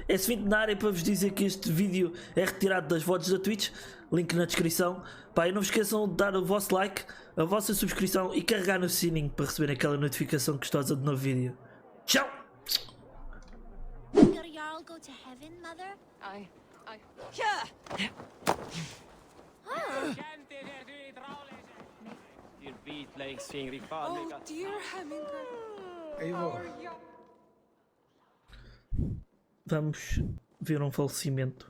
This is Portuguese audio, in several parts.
é centenário para vos dizer que este vídeo é retirado das VODs da Twitch. Link na descrição. Pá, e não vos esqueçam de dar o vosso like, a vossa subscrição e carregar no sininho para receber aquela notificação gostosa de novo vídeo. Tchau! Go to heaven, Mother? Oh dear Hemingway. Vamos ver um falecimento.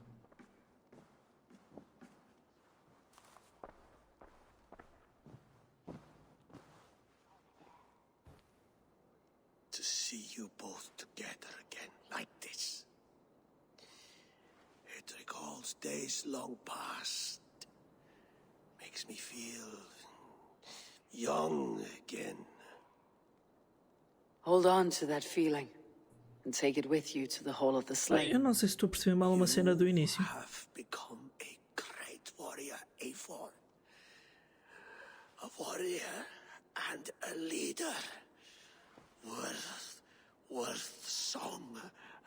To see you both together again like this. It recalls days long past. Makes me feel young again. Hold on to that feeling and take it with you to the hall of the slain. Eu não sei se estou a perceber mal uma cena do início. You have become a great warrior, Eivor. A warrior and a leader. Worth song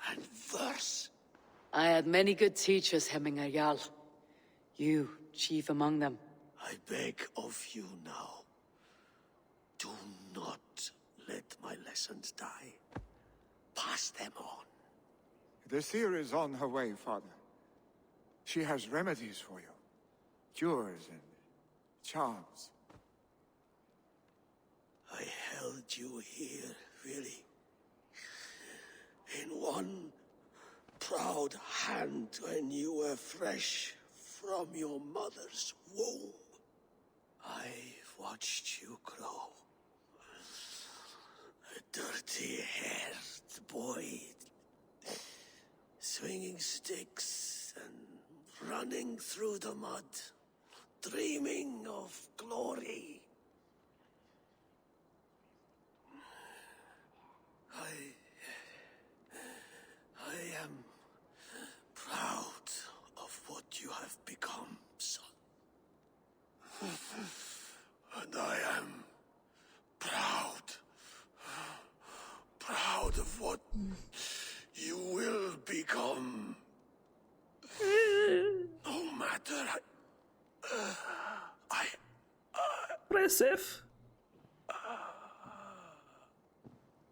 and verse. I had many good teachers, Hemingway. You, chief among them. I beg of you now, do not let my lessons die. Pass them on. The seer is on her way, Father. She has remedies for you. Cures and charms. I held you here, really. In one proud hand when you were fresh from your mother's womb. I've watched you grow. A dirty-haired boy, swinging sticks and running through the mud, dreaming of glory. I am proud of what you have become, son. And I am proud of what you will become. No matter. Press F.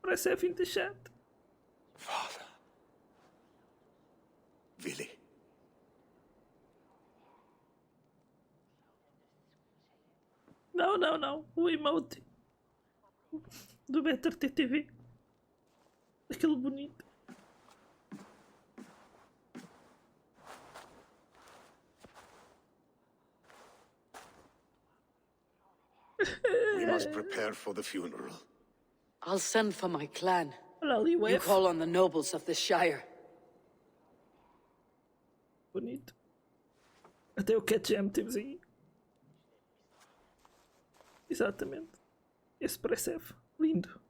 Press F in the chat. Father. Willy. Não. O emote do Better TTV. Aquele bonito. We must prepare for the funeral. I'll send for my clan. Olha ali o You F. call on the nobles of the Shire. Bonito. Até o Catjam temos aí. Exatamente. Esse parece F. Lindo.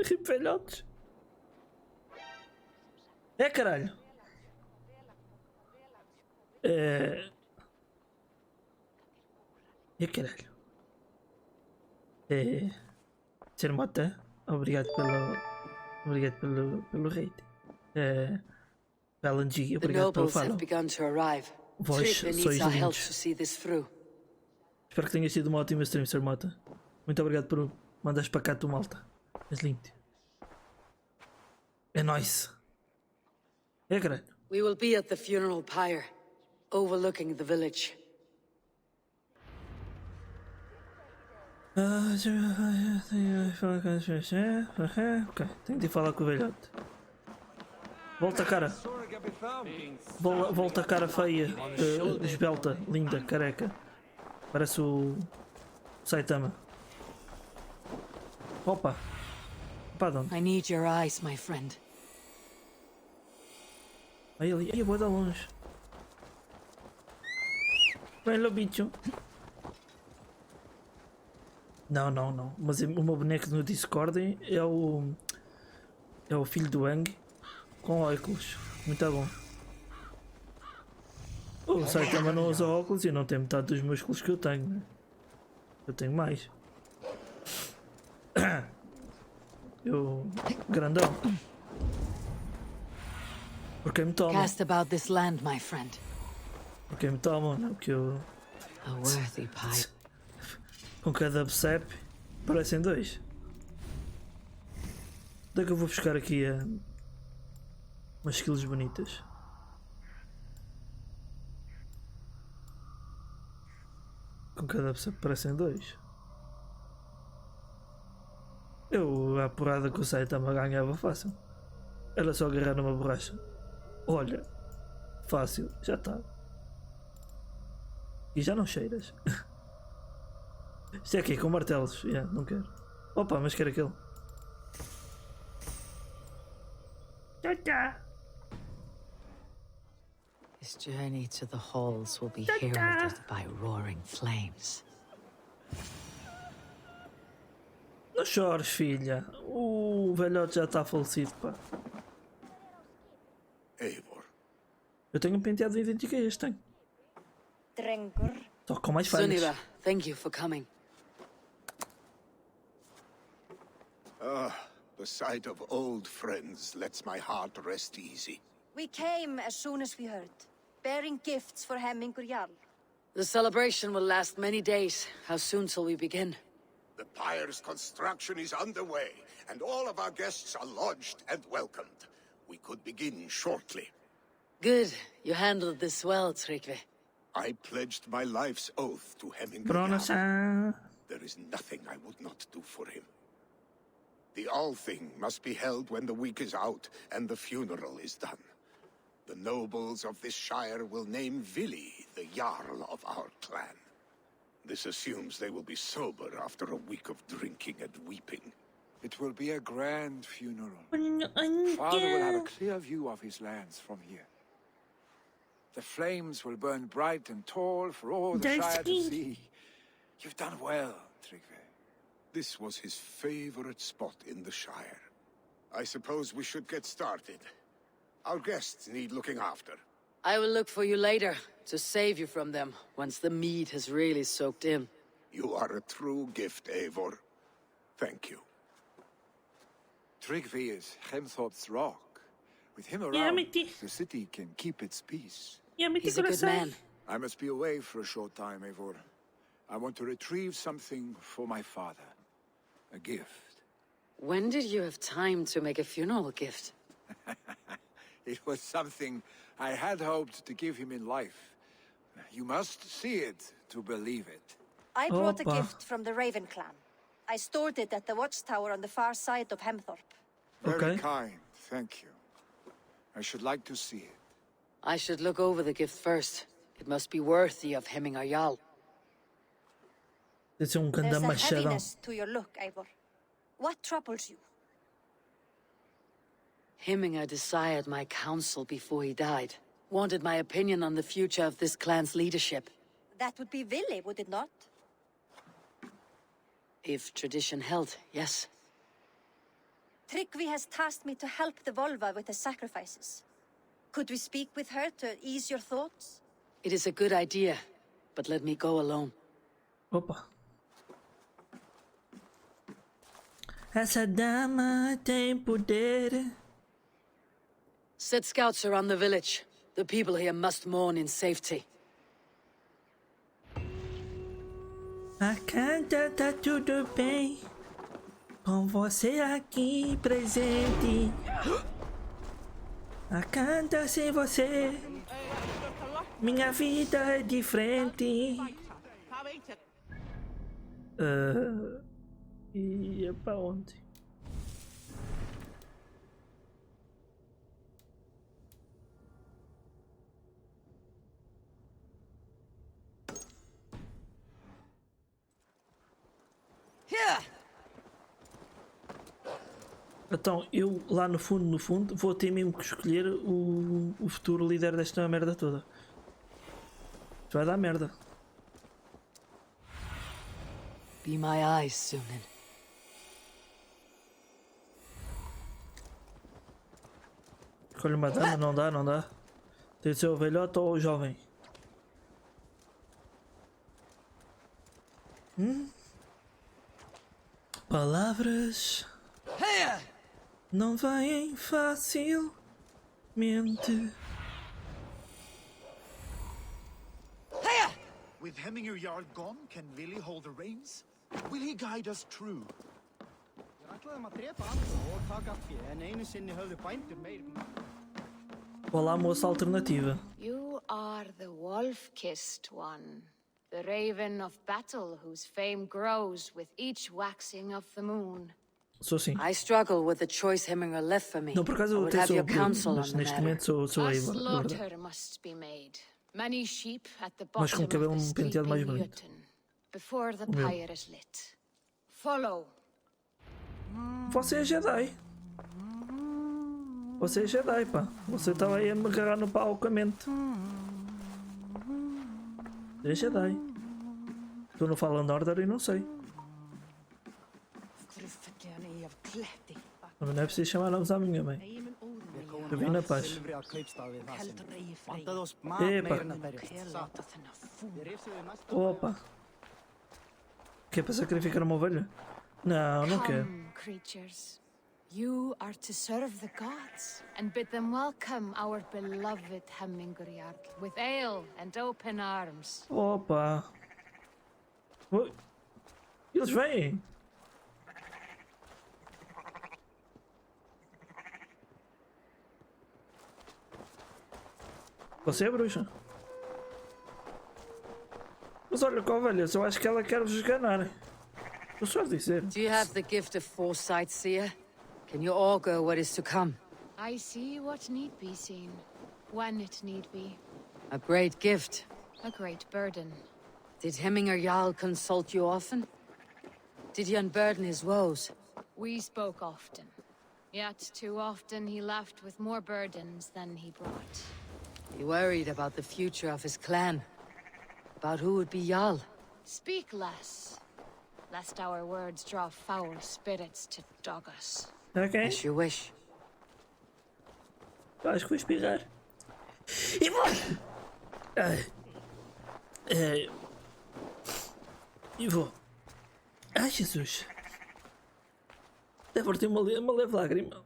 Rip velhotes. É caralho. É caralho. Ser Mota, obrigado pelo rate. Balanji, The obrigado pelo nobles have follow. begun to arrive. Vós Triple sois needs our help lindos. to see this through. Espero que tenha sido uma ótima stream, Sr. Mota. Muito obrigado por mandares para cá tu, malta. És lindo. É nóis. É caralho. We will be at the funeral pyre, overlooking the village. Ok, tenho de ir falar com o velhote. Volta a cara. Volta a cara feia, esbelta, linda, careca. Parece o Saitama. Opa. Opa, de onde? I need your eyes, my friend. Aí ali, aí, boa da longe. Vem lá, bicho. Não. Mas o meu boneco no Discord é o filho do Ang com óculos. Muito bom. O Saitama não usa óculos e não tem metade dos músculos que eu tenho, né? Eu tenho mais. Eu. Grandão. Porque me tomam. Cast about this land, my friend. Porque me tomam, não? Porque eu. A worthy pipe. Com cada BCEP parecem dois. Onde é que eu vou buscar aqui umas skills bonitas? Com cada BCEP parecem dois. Eu, a porrada que o Saitama ganhava fácil. Era só agarrar numa borracha. Olha, fácil, já está. E já não cheiras. Isto é aqui, com martelos. Não quero. Opa, mas quero aquele. Tchau, tchau. This journey to the halls will be heralded by roaring flames. Não chores, filha. O velhote já está falecido, pá. Eivor, Eu tenho um penteado idêntico a este, tenho. Drengur. Só com mais falhas. Sunniva, thank you for coming. the sight of old friends lets my heart rest easy. We came as soon as we heard, bearing gifts for Hemmingur Jarl. The celebration will last many days. How soon shall we begin? The pyre's construction is underway, and all of our guests are lodged and welcomed. We could begin shortly. Good. You handled this well, Tryggvi. I pledged my life's oath to Hemmingur Bruno, Jarl. There is nothing I would not do for him. The Althing must be held when the week is out and the funeral is done. The nobles of this shire will name Vili the Jarl of our clan. This assumes they will be sober after a week of drinking and weeping. It will be a grand funeral. Father will have a clear view of his lands from here. The flames will burn bright and tall for all the Shire to see. You've done well, Tryggvi. This was his favorite spot in the Shire. I suppose we should get started. Our guests need looking after. I will look for you later, to save you from them, once the mead has really soaked in. You are a true gift, Eivor. Thank you. Tryggvi is Hemthorpe's rock. With him around, Miti. the city can keep its peace. He's a good man. I must be away for a short time, Eivor. I want to retrieve something for my father. A gift. When did you have time to make a funeral gift? It was something I had hoped to give him in life. You must see it to believe it. I brought a Opa. gift from the Raven clan. I stored it at the watchtower on the far side of Hemthorpe. Very Okay. kind, thank you. I should like to see it. I should look over the gift first. It must be worthy of Hemmingur Jarl. Deve ser um There's grande a machadão. heaviness to your look, Eivor. What troubles you? Hemmingur desired my counsel before he died. Wanted my opinion on the future of this clan's leadership. That would be Vili, would it not? If tradition held, yes. Tryggvi has tasked me to help the Volva with the sacrifices. Could we speak with her to ease your thoughts? It is a good idea, but let me go alone. Opa. Essa dama tem poder. Set scouts around the village. The people here must mourn in safety. A canta tá tudo bem. Com você aqui presente. A canta sem você. Minha vida é diferente. E é pra onde? Então, eu lá no fundo, vou ter mesmo que escolher o futuro líder desta merda toda. Isto vai dar merda. Be my eyes, Sunan. Escolhe uma dama, não dá. Tem de ser o velhote ou o jovem. Palavras. Não vêm facilmente. With Hemminger Jarl gone, can Willy hold the reins? Will he guide us true? Olá, moça alternativa. You are the wolf-kissed one, the raven of battle whose fame grows with each waxing of the moon. Sou sim. I struggle with the choice Hemminger left for me. Não, por acaso I eu would até have sou o your Bruno, counsel on mas the neste matter. momento sou A a Eivor, na verdade. slaughter must be made. Many sheep at the Mas com bottom o cabelo of the penteado mais sleeping bonito. Jotun, before the meu. pyre is lit. Follow. Você é Jedi. Você é Jedi, pá. Você estava aí a me agarrar no pau com a mente. É Jedi. Tu não falas de Order e não sei. Mas não é preciso chamar nomes à minha mãe. Eu vim na paz. Epa. Opa. Quer para sacrificar uma ovelha? Não, não quero. Come, creatures. You are to serve the gods and bid them welcome our beloved Hemmingerjarl with ale and open arms. Opa. Oi. Eles vêm. Você é bruxa. Mas olha com a ovelha, eu acho que ela quer vos enganar. Vou só dizer. Do you have the gift of foresight, seer? Can you augur what is to come? I see what need be seen, when it need be. A great gift. A great burden. Did Hemminger Jarl consult you often? Did he unburden his woes? We spoke often, yet too often he left with more burdens than he brought. He worried about the future of his clan. About who would be Jarl. Speak less, lest our words draw foul spirits to dog us. Ok. As you wish. Acho que vou espirrar. E vou. Ai. E vou. Ai, Jesus. Deve ter uma leve lágrima.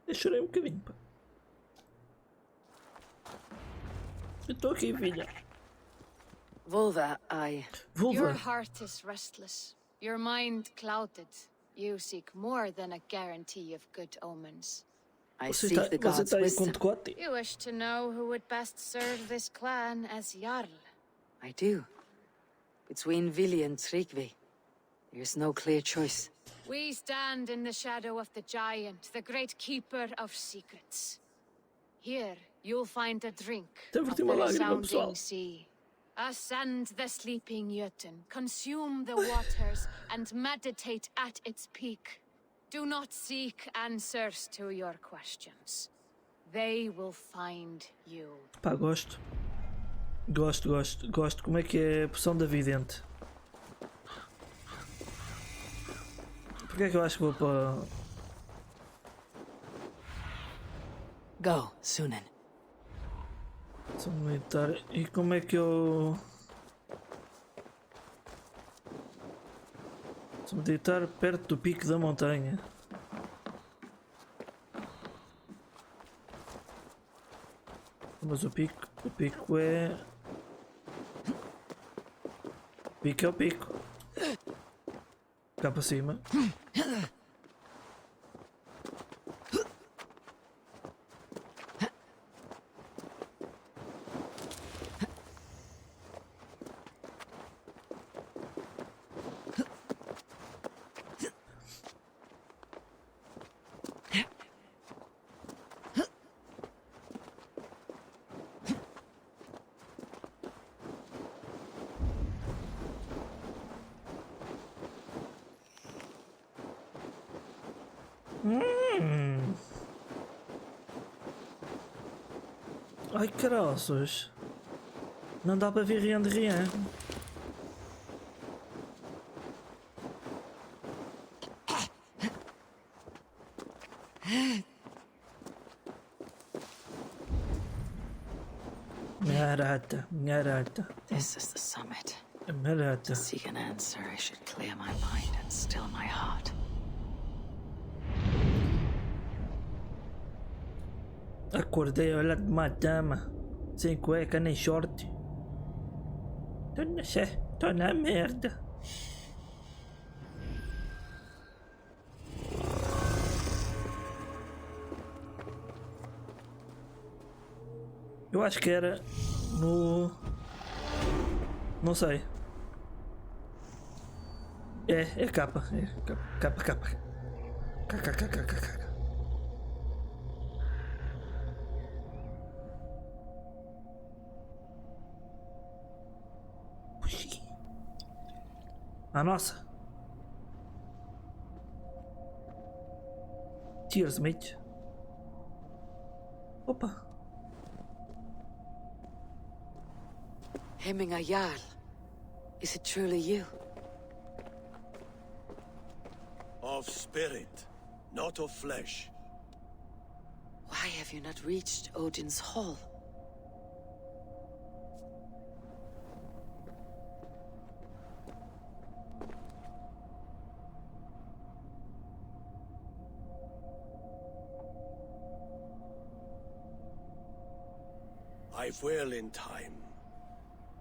Eu chorei um bocadinho, pá. Eu estou aqui, filha. Vulva, Your Vulva. heart is restless, your mind clouded. You seek more than a guarantee of good omens. I Você seek the está gods' aí com wisdom. decote? You wish to know who would best serve this clan as Jarl. I do. Between Vili and Tryggvi, there's no clear choice. We stand in the shadow of the giant, the great keeper of secrets. Here, you'll find a drink Deve of ter the uma lágrima, resounding pessoal. sea. Ascend the sleeping Jotun, consume the waters, and meditate at its peak. Do not seek answers to your questions. They will find you. Pá, gosto. Gosto. Como é que é a poção da vidente? Porquê é que eu acho que vou para... Go, Sunan. Poção militar. E como é que eu... Poção militar perto do pico da montanha. Mas o pico é... O pico é o pico. Cá para cima. Ai, caroços. Não dá para ver rian de rian. Minha This is the summit. rata. To seek an answer, I should clear my mind and still my heart. Acordei ao lado de uma dama, sem cueca nem short. Tô na merda. Eu acho que era no... Não sei. É capa. É capa. KKKKK. A nossa. Cheers, mate. Opa. Hemming a Jarl. Is it truly you? Of spirit, not of flesh. Why have you not reached Odin's Hall? I will in time.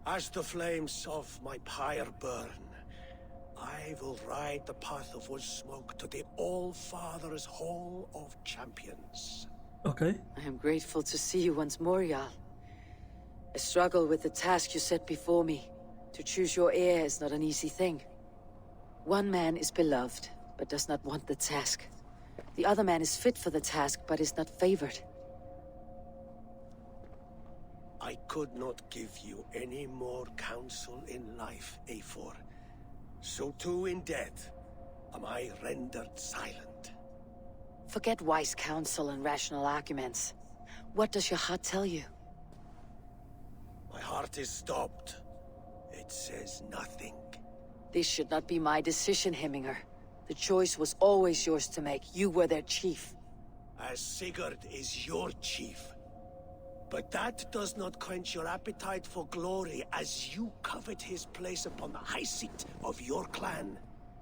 As the flames of my pyre burn, I will ride the path of wood smoke to the All-Father's Hall of Champions. Okay. I am grateful to see you once more, Jarl. I struggle with the task you set before me. To choose your heir is not an easy thing. One man is beloved, but does not want the task. The other man is fit for the task, but is not favored. I could not give you any more counsel in life, Eivor. So too in death am I rendered silent. Forget wise counsel and rational arguments. What does your heart tell you? My heart is stopped. It says nothing. This should not be my decision, Hemminger. The choice was always yours to make. You were their chief. As Sigurd is your chief. But that does not quench your appetite for glory as you covet his place upon the high seat of your clan.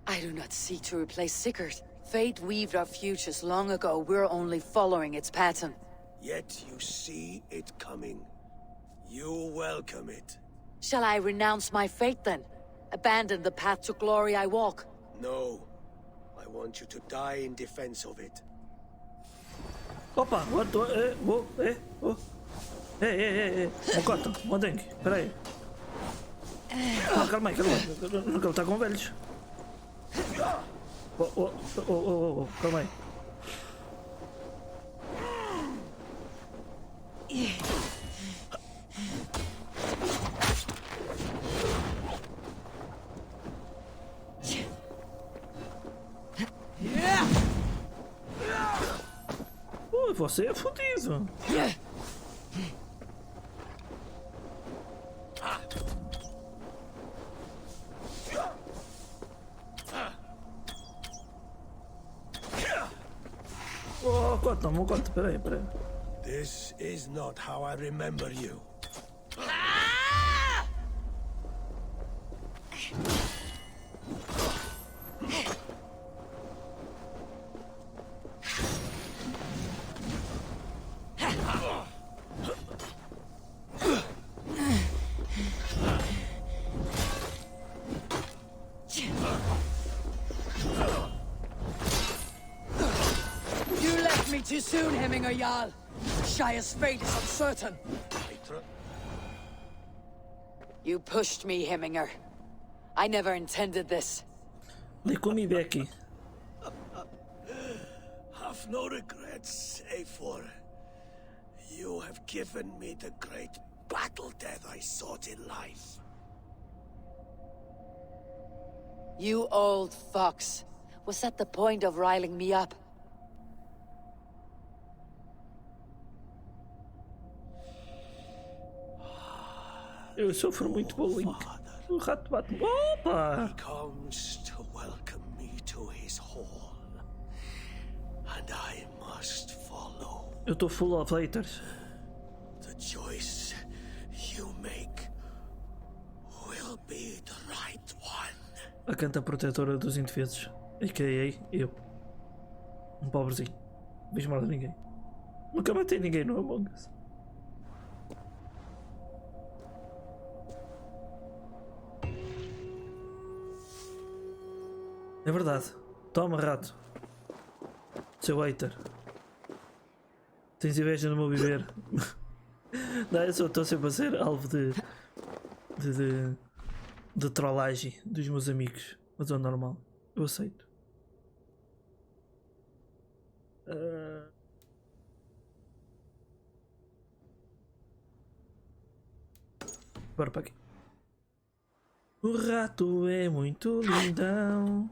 I do not seek to replace Sigurd. Fate weaved our futures long ago. We're only following its pattern. Yet you see it coming. You welcome it. Shall I renounce my fate then? Abandon the path to glory I walk? No. I want you to die in defense of it. Opa, what do... Mocota, Modengue, peraí. Não, calma aí. Ele tá com velhos. Calma aí. Você é fodido. Mocota, peraí. This is not how I remember you. Too soon, Hemminger Jarl. Shire's fate is uncertain. You pushed me, Hemminger. I never intended this. Come back. Have no regrets, Eivor. You have given me the great battle death I sought in life. You old fox. Was that the point of riling me up? Eu sofro muito bullying. O rato bate-me. Opa! He comes to welcome me to his hall. And I must follow. Eu tô full of haters. The choice you make will be the right one. A canta protetora dos indefesos. A.k.a. eu. Um pobrezinho. Não vejo mal a ninguém. Nunca matei ninguém no Among Us. É verdade. Toma, rato. Seu hater. Tens inveja no meu viver. Não, eu estou sempre a ser alvo de trollagem dos meus amigos. Mas é normal. Eu aceito. Bora para aqui. O rato é muito lindão.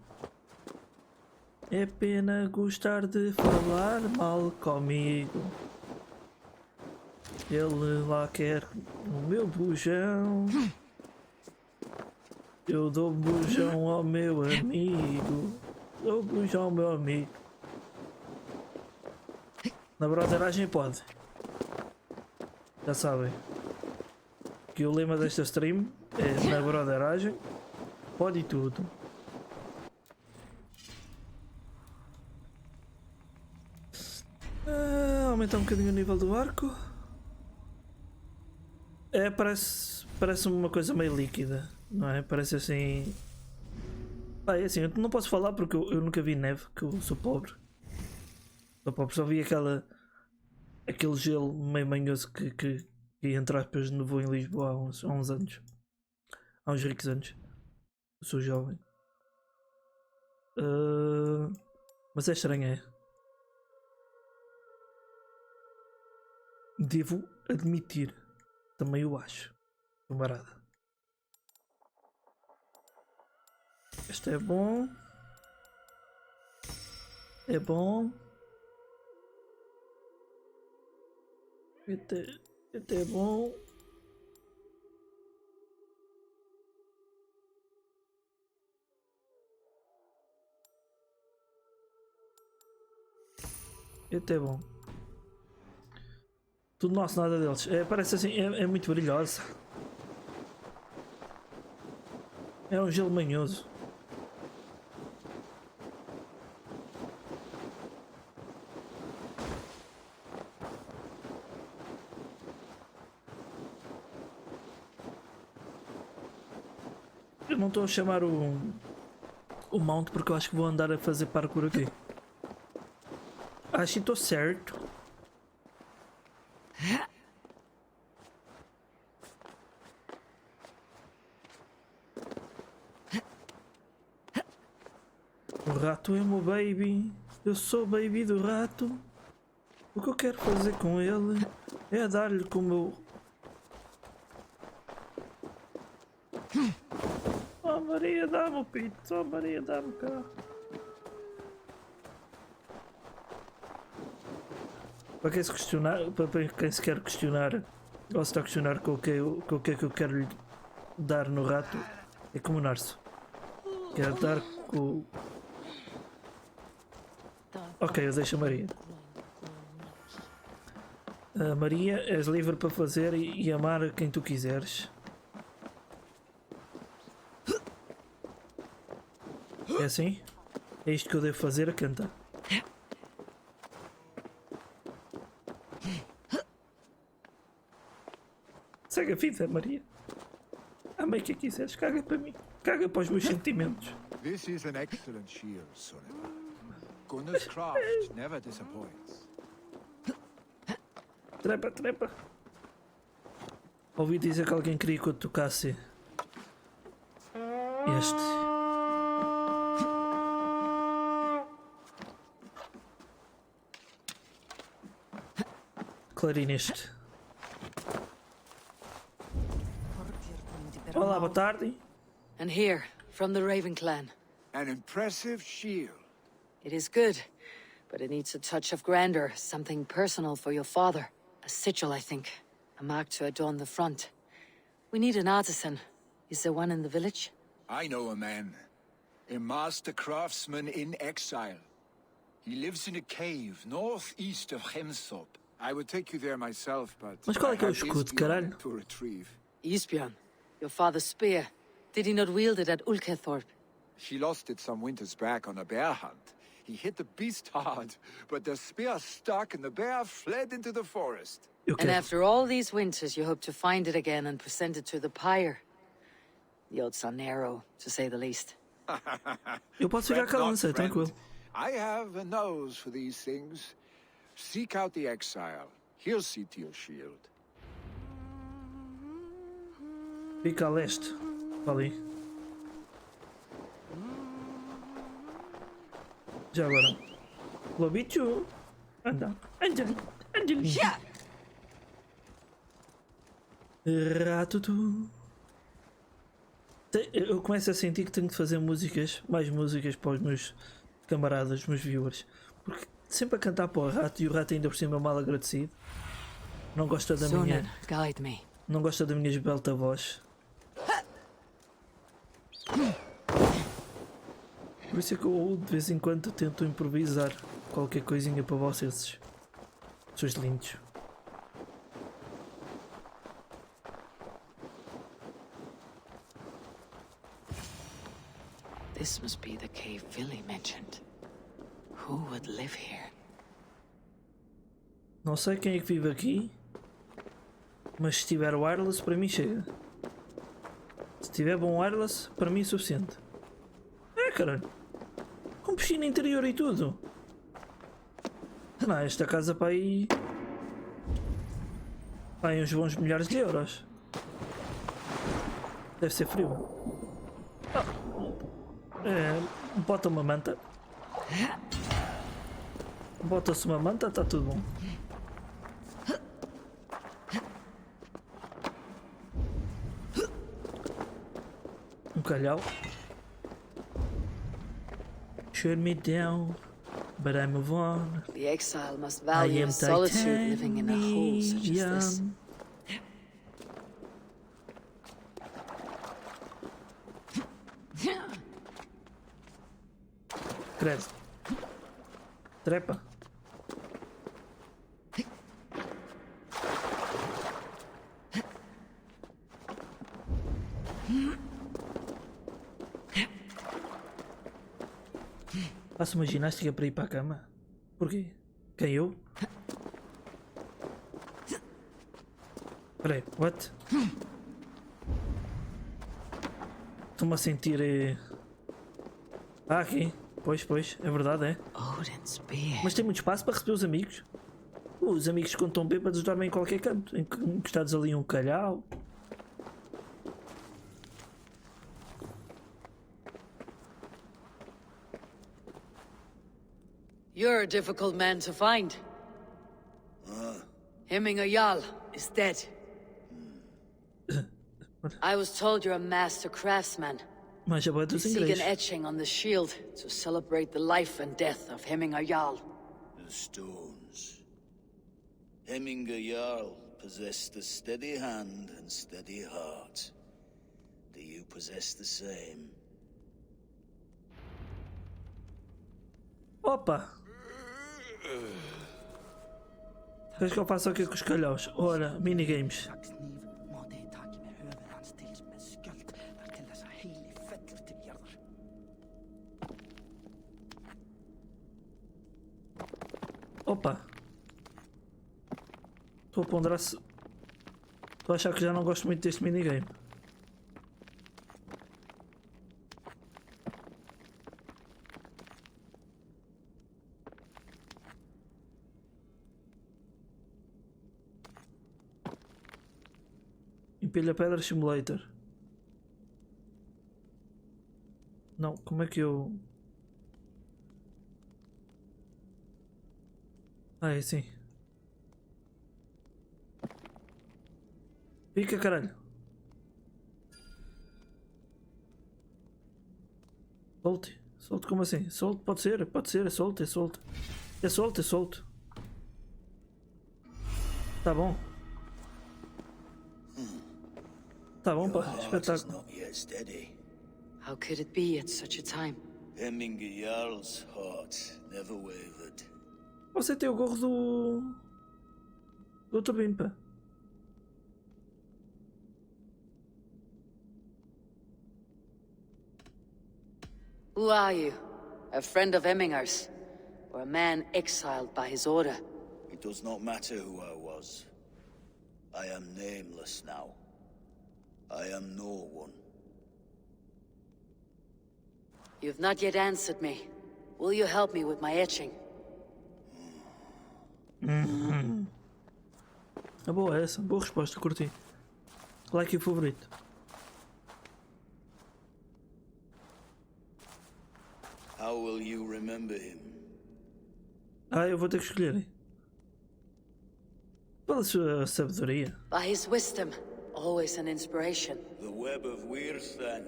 É pena gostar de falar mal comigo. Ele lá quer o meu bujão. Eu dou bujão ao meu amigo. Dou bujão ao meu amigo. Na broderagem pode. Já sabem. Que o lema desta stream é na broderagem. Pode tudo. Aumentar um bocadinho o nível do arco. É, parece uma coisa meio líquida, não é? Parece assim. É assim, eu não posso falar porque eu nunca vi neve, que eu sou pobre. Sou pobre, só vi aquele gelo meio manhoso que entre aspas nevou em Lisboa há uns anos. Há uns ricos anos. Eu sou jovem. Mas é estranho, é? Devo admitir. Também eu acho. Camarada. Este é bom. É bom. Este é bom. Este é bom. Tudo nosso, nada deles. Parece assim, é muito brilhosa. É um gelo manhoso. Eu não estou a chamar o mount porque eu acho que vou andar a fazer parkour aqui. Acho que estou certo. O rato é meu baby. Eu sou baby do rato. O que eu quero fazer com ele é dar-lhe com o meu... Oh Maria, dá-me o pito. Oh Maria, dá-me cá. Para quem se questionar, para quem se quer questionar, ou se está a questionar com o que é que eu quero lhe dar no rato, é como narço. Quero dar com... Ok, eu deixo a Maria. Maria, és livre para fazer e amar quem tu quiseres. É assim? É isto que eu devo fazer a cantar. Segue a vida, Maria. Amei quem quiseres, caga para mim. Caga para os meus sentimentos. This is an excellent shield, Soneva. Gunnar's craft never disappoints. Trepa, trepa. Ouvi dizer que alguém queria que eu tocasse este. Clarineste. Olá, boa tarde. And here, from the Raven clan. An impressive shield. It is good, but it needs a touch of grandeur, something personal for your father. A sigil, I think. A mark to adorn the front. We need an artisan. Is there one in the village? I know a man. A master craftsman in exile. He lives in a cave northeast of Hemthorpe. I would take you there myself, but... Mas qual é que é o escudo, caralho? To retrieve. Eastbjorn, your father's spear. Did he not wield it at Ulkethorpe? He lost it some winters back on a bear hunt. He hit the beast hard, but the spear stuck and the bear fled into the forest. And after all these winters, you hope to find it again and present it to the pyre. The odds are narrow, to say the least. Eu posso ficar com a lança, Friend, tranquilo. I have a nose for these things. Seek out the exile. He'll see to your shield. Fica a leste. Ali. Já agora. Lobicho. Anda. Anda. Anda. Ratutu. Eu começo a sentir que tenho de fazer músicas, mais músicas para os meus camaradas, os meus viewers. Porque sempre a cantar para o rato e o rato ainda por cima é mal agradecido. Não gosta da minha. Guide me. Não gosta da minha esbelta voz. Por isso é que eu de vez em quando tento improvisar qualquer coisinha para vocês. Seus lindos. This must be the cave Villy mentioned. Who would live here? Não sei quem é que vive aqui, mas se tiver wireless para mim chega. Se tiver bom wireless, para mim é suficiente. É, caralho. Com piscina interior e tudo. Não, esta casa para aí... Vai uns bons milhares de euros. Deve ser frio. Bota uma manta. Bota-se uma manta, está tudo bom. Um calhau. Shut me down, but I move on. The exile must I value am solitude living in a hole such as this. titanium. Credo. Trepa. Faço uma ginástica para ir para a cama. Porquê? Quem eu? Peraí, what? Estou-me a sentir... aqui. Pois, é verdade, é. Odin's beard. Mas tem muito espaço para receber os amigos. Os amigos quando estão bêbados dormem em qualquer canto, encostados ali em um calhau. You're a difficult man to find. Hemming Jarl is dead. I was told you're a master craftsman. Mas já vai dos Seek an ingleses. etching on the shield to celebrate the life and death of Hemming Jarl. The stones. Hemminger Jarl possessed a steady hand and steady heart. Do you possess the same? Opa! Queres que eu faça o que com os calhaus? Ora, minigames. Opa! Estou a ponderar se... Estou a achar que já não gosto muito deste minigame. Empilha pedra simulator. Não, como é que eu... Ah, é assim. Fica, caralho. Solte. Solte como assim? Solte, pode ser, é solte, é solte. É solte, é solte. Tá bom. Tá bom, pá, espetáculo. Not yet steady. How could it be at such a time? Hemminger Jarl's heart never wavered. Você tem o gorro do Turbine, pá. Who are you? A friend of Hemminger's? or a man exiled by his order. It does not matter who I was. I am nameless now. I am no one. You've not yet answered me. Will you help me with my etching? É boa essa, boa resposta, curti. Like e favorito. How will you remember him? Eu vou ter que escolher. Pela sua sabedoria. By his wisdom, always an inspiration. The web of Wirth, then.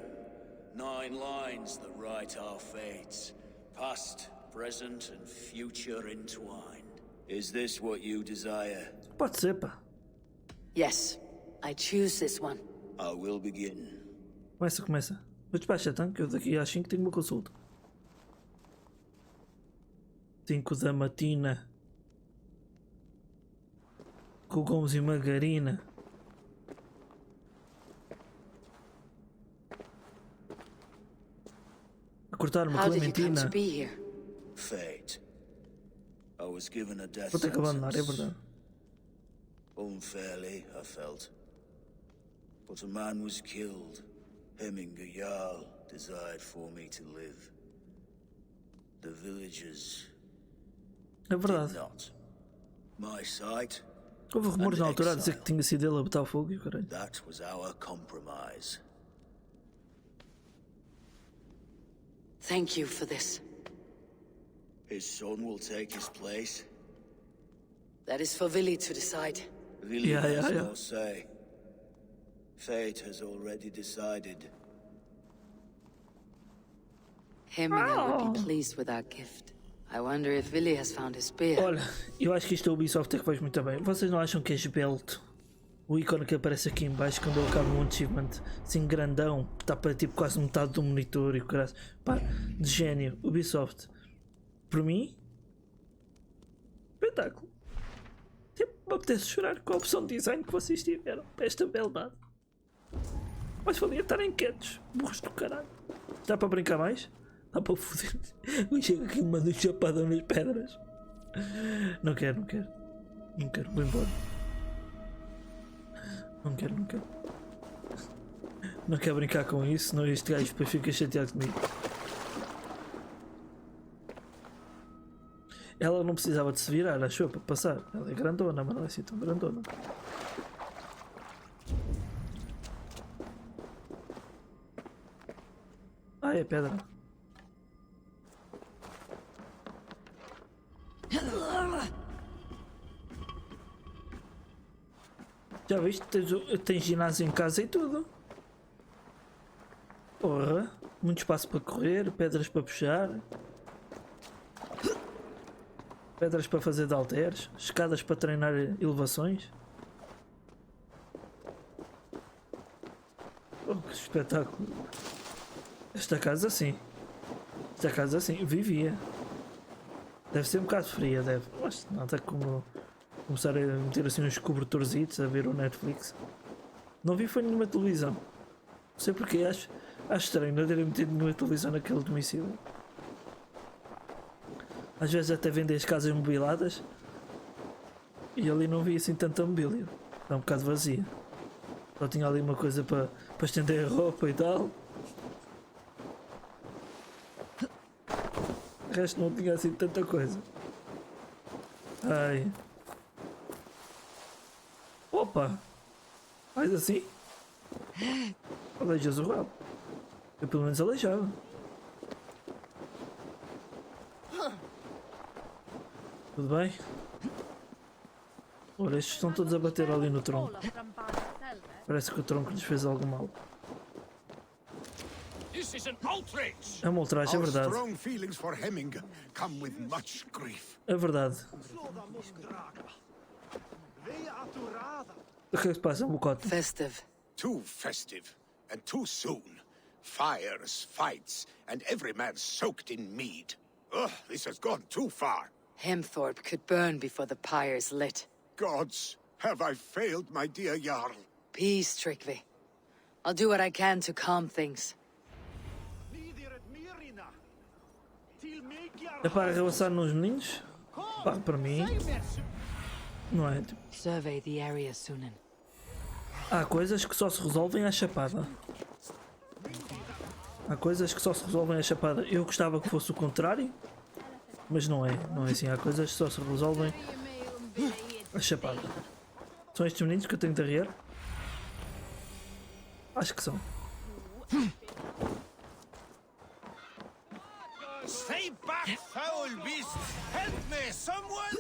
9 lines that write our fates. Past, present, and future entwined. Is this what you desire? Pode ser, pá. Yes, I choose this one. I will begin. Começa. Vou despachar tanto que eu daqui às 5 tenho uma consulta. 5 da matina. Com Gomes e margarina. A cortar uma How did you come clementina. to be here? Fate. I was given a death Vou ter que abandonar, é sentence. verdade. Unfairly, I felt. But a man was killed. Hemminger Jarl desired for me to live. The villagers É did verdade. not. My sight, Houve rumores na altura a dizer que tinha sido ele a botar fogo e o caralho. that was our compromise. Thank you for this. His son will take his place. That is for Vili to decide. Really Yeah, has yeah. no say. Fate has already decided. Hemminger would be pleased with our gift. I wonder if Vili has found his spear. Olha, eu acho que isto é o Ubisoft é que faz muito bem. Vocês não acham que é esbelto? O ícone que aparece aqui em baixo quando eu acabo um achievement, assim grandão, está para tipo quase metade do monitor e o caralho. Pá, de gênio. Ubisoft. Por mim, espetáculo. Tipo, me apetece chorar com a opção de design que vocês tiveram para esta beldade. Mas valia estarem quietos, burros do caralho. Dá para brincar mais? Dá para foder. Eu chego aqui e mando um chapadão nas pedras. Não quero. Não quero, vou embora. Não quero. Não quero brincar com isso, senão este gajo depois fica chateado comigo. Ela não precisava de se virar, achou, para passar. Ela é grandona, mas não é assim tão grandona. É pedra. Já viste? Tens ginásio em casa e tudo. Porra, muito espaço para correr, pedras para puxar. Pedras para fazer de halteres, escadas para treinar elevações. Oh, que espetáculo. Esta casa sim. Vivia. Deve ser um bocado fria, deve. Mas nada como começar a meter assim uns cobertorzitos a ver o Netflix. Não vi foi nenhuma televisão. Não sei porque, acho estranho não terem metido nenhuma televisão naquele domicílio. Às vezes até vendem as casas mobiladas e ali não vi assim tanta mobília. Está um bocado vazia. Só tinha ali uma coisa para estender a roupa e tal. O resto não tinha assim tanta coisa. Ai. Opa! Faz assim? Aleijas o rabo. Eu pelo menos aleijava. Tudo bem? Olha, estes estão todos a bater ali no tronco. Parece que o tronco lhes fez algo mal. É uma ultraje, é verdade. Strong feelings for Hemminger come with much grief. É verdade. O que é que se passa, Bucote? Festive. Too festive, and too soon. Fires, fights, and every man soaked in mead. Ugh, this has gone too far. Hemthorpe could burn before the pyre's lit. Gods, have I failed my dear Jarl? Peace, Trygve. I'll do what I can to calm things. É para arregaçar nos meninos? Pá, para mim. Não é? Tipo, Survey the area, Sunan. há coisas que só se resolvem à chapada. Há coisas que só se resolvem à chapada. Eu gostava que fosse o contrário, mas não é. Não é assim. Há coisas que só se resolvem à chapada. São estes meninos que eu tenho de arriar? Acho que são. Stay back, foul beast! Help me, someone!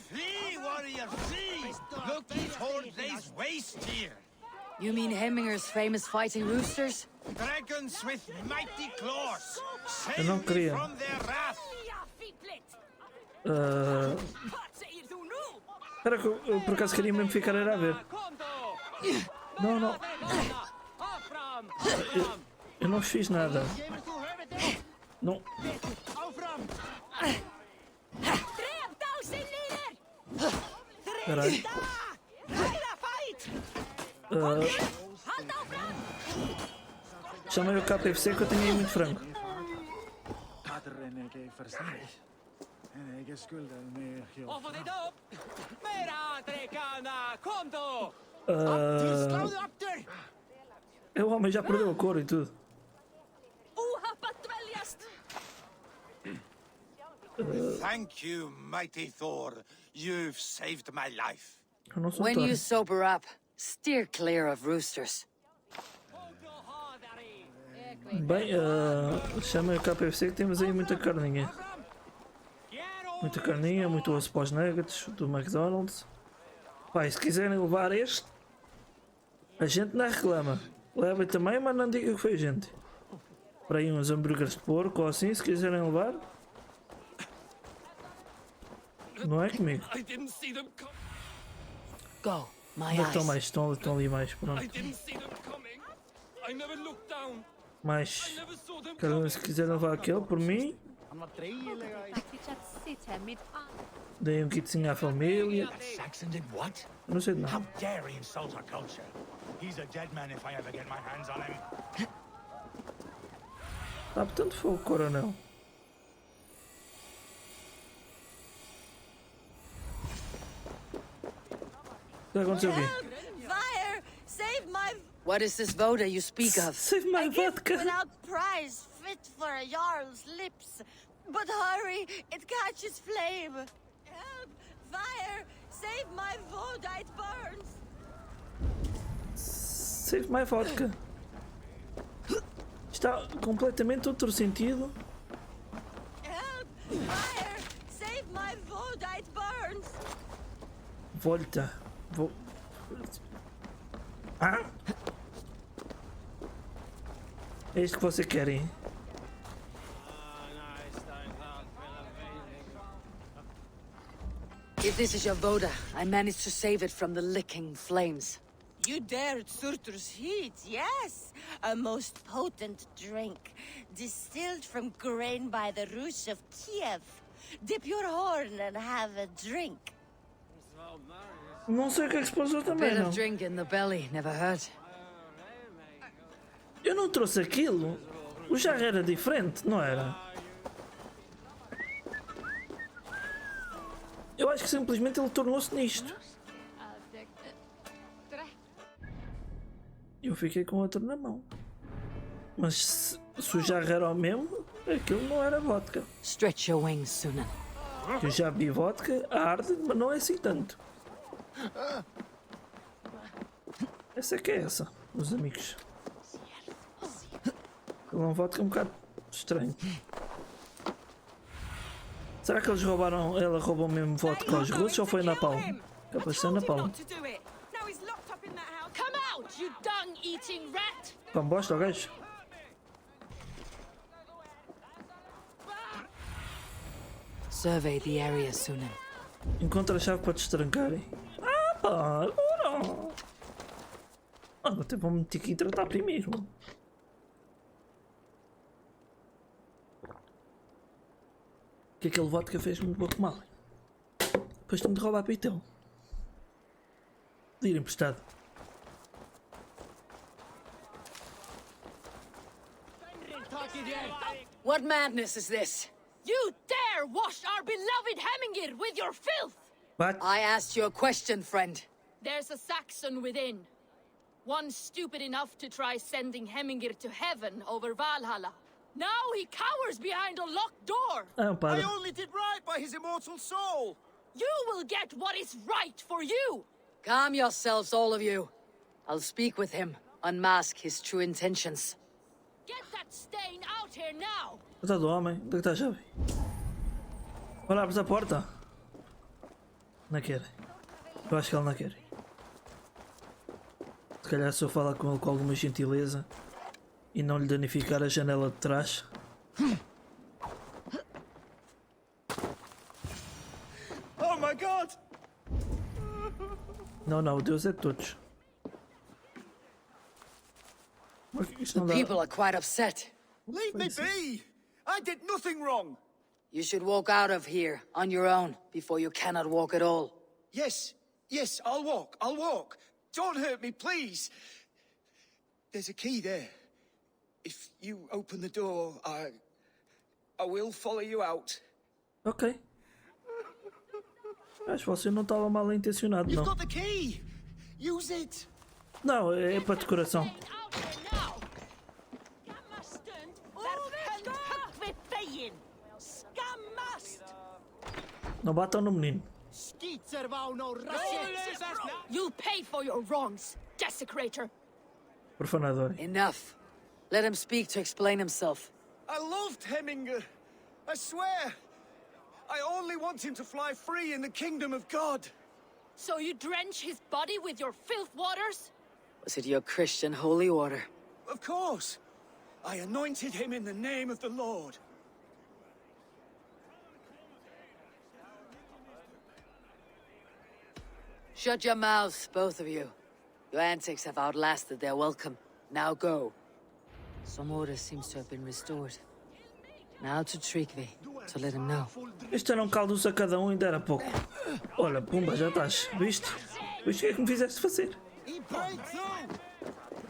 Flee, warrior, flee! Look toward these waste here! You mean Hemminger's famous fighting roosters? Dragons with mighty claws! Eu não Save me queria. from their wrath! Espera que eu por acaso queria mesmo ficar era a ver. Não, não. Eu não fiz nada. Não. Espera aí. Chamei o KFC que eu tinha aí muito frango. O homem já perdeu a cor e tudo. Thank you, mighty Thor. You've saved my life. Eu não sou When Thor. you sober up, steer clear of roosters. Bem, chamei o KFC que temos aí muita carninha. Muita carninha, muito osso para os nuggets do McDonald's. Pai, se quiserem levar este, a gente não reclama. Levem também, mas não diga que foi a gente. Para aí uns hambúrgueres de porco ou assim, se quiserem levar. Não é comigo. Go, my Onde é que estão eyes. mais? Estão ali mais, pronto. Mas, cada um se quiser levar aquele, por mim, deem um kitzinho à família. Saxon did what? Não sei de nada. How dare he insult our culture? He's a dead man if I ever get my hands on him. Tá botando fogo, coronel. O que aconteceu aqui? Fire! Save my... What is this voda you speak of? Save my vodka! Without prize, fit for a jarl's lips. But hurry, it catches flame. Help! Fire! Save my voda, it burns! Save my vodka. Está completamente outro sentido. Help! Fire! Save my voda, it burns! Volta. Vou. Ah? É isto que você quer, hein? If this is your voda, I managed to save it from the licking flames. You dared Surtur's heat, yes. A most potent drink, distilled from grain by the Rus of Kiev. Dip your horn and have a drink. Não sei o que é que se passou Bit também, não. of drink in the belly, never hurt. Eu não trouxe aquilo. O jarro era diferente, não era? Eu acho que simplesmente ele tornou-se nisto. Eu fiquei com outro na mão. Mas se o jarro era o mesmo, aquilo não era vodka. Stretch your wings, Sunan. Eu já vi vodka, arde, mas não é assim tanto. Essa é que é essa, meus amigos. É um vodka um bocado estranho. Será que eles roubaram, ela roubou mesmo vodka aos russos ou foi na palma? Capaz de ser na palma. Come out, you dung-eating rat! Pão bosta o gajo. Survey the area, Sunan. Encontra a chave para destrancarem. Ah pá, não. Até vamos ter que ir tratar primeiro. Que aquele vodka fez-me um pouco mal. Depois tu me roubar a pitel. De ir emprestado. What madness is this? You dare dare wash our beloved Hemingir with your filth? What? I asked you a question, friend. There's a Saxon within. One stupid enough to try sending Hemingir to heaven over Valhalla. Now he cowers behind a locked door. Ah, para. I only did right by his immortal soul. You will get what is right for you. Calm yourselves, all of you. I'll speak with him, unmask his true intentions. Get that stain out here now. Coitado do homem, onde é que está a chave? Olha, abres a porta. Não quer. Eu acho que ele não quer. Se calhar se eu falar com ele com alguma gentileza e não lhe danificar a janela de trás. Oh my god! Não, não, Deus é de todos. Isto não The dá. people are quite upset. Leave me be! I did nothing wrong! You should walk out of here on your own before you cannot walk at all. Yes, yes, I'll walk, I'll walk. Don't hurt me, please. There's a key there. If you open the door, I will follow you out. Ok. Acho que você não estava mal intencionado, You've não. got the key! Use it! Não, é para decoração. Stain out here now. Não batam no menino. You'll pay for your wrongs, desecrator. Profanador. Enough. Let him speak to explain himself. I loved Heminger. I swear. I only want him to fly free in the kingdom of God. So you drench his body with your filth waters? Was it your Christian holy order? Of course. I anointed him in the name of the Lord. Shut your mouths, both of you. Your antics have outlasted their welcome. Now go. Some order seems to have been restored. Now to Tryggvi, to let him know. Este era um caldo a cada um, ainda era pouco. Olha, pumba, já estás. Viste? Viste o que é que me fizeste fazer?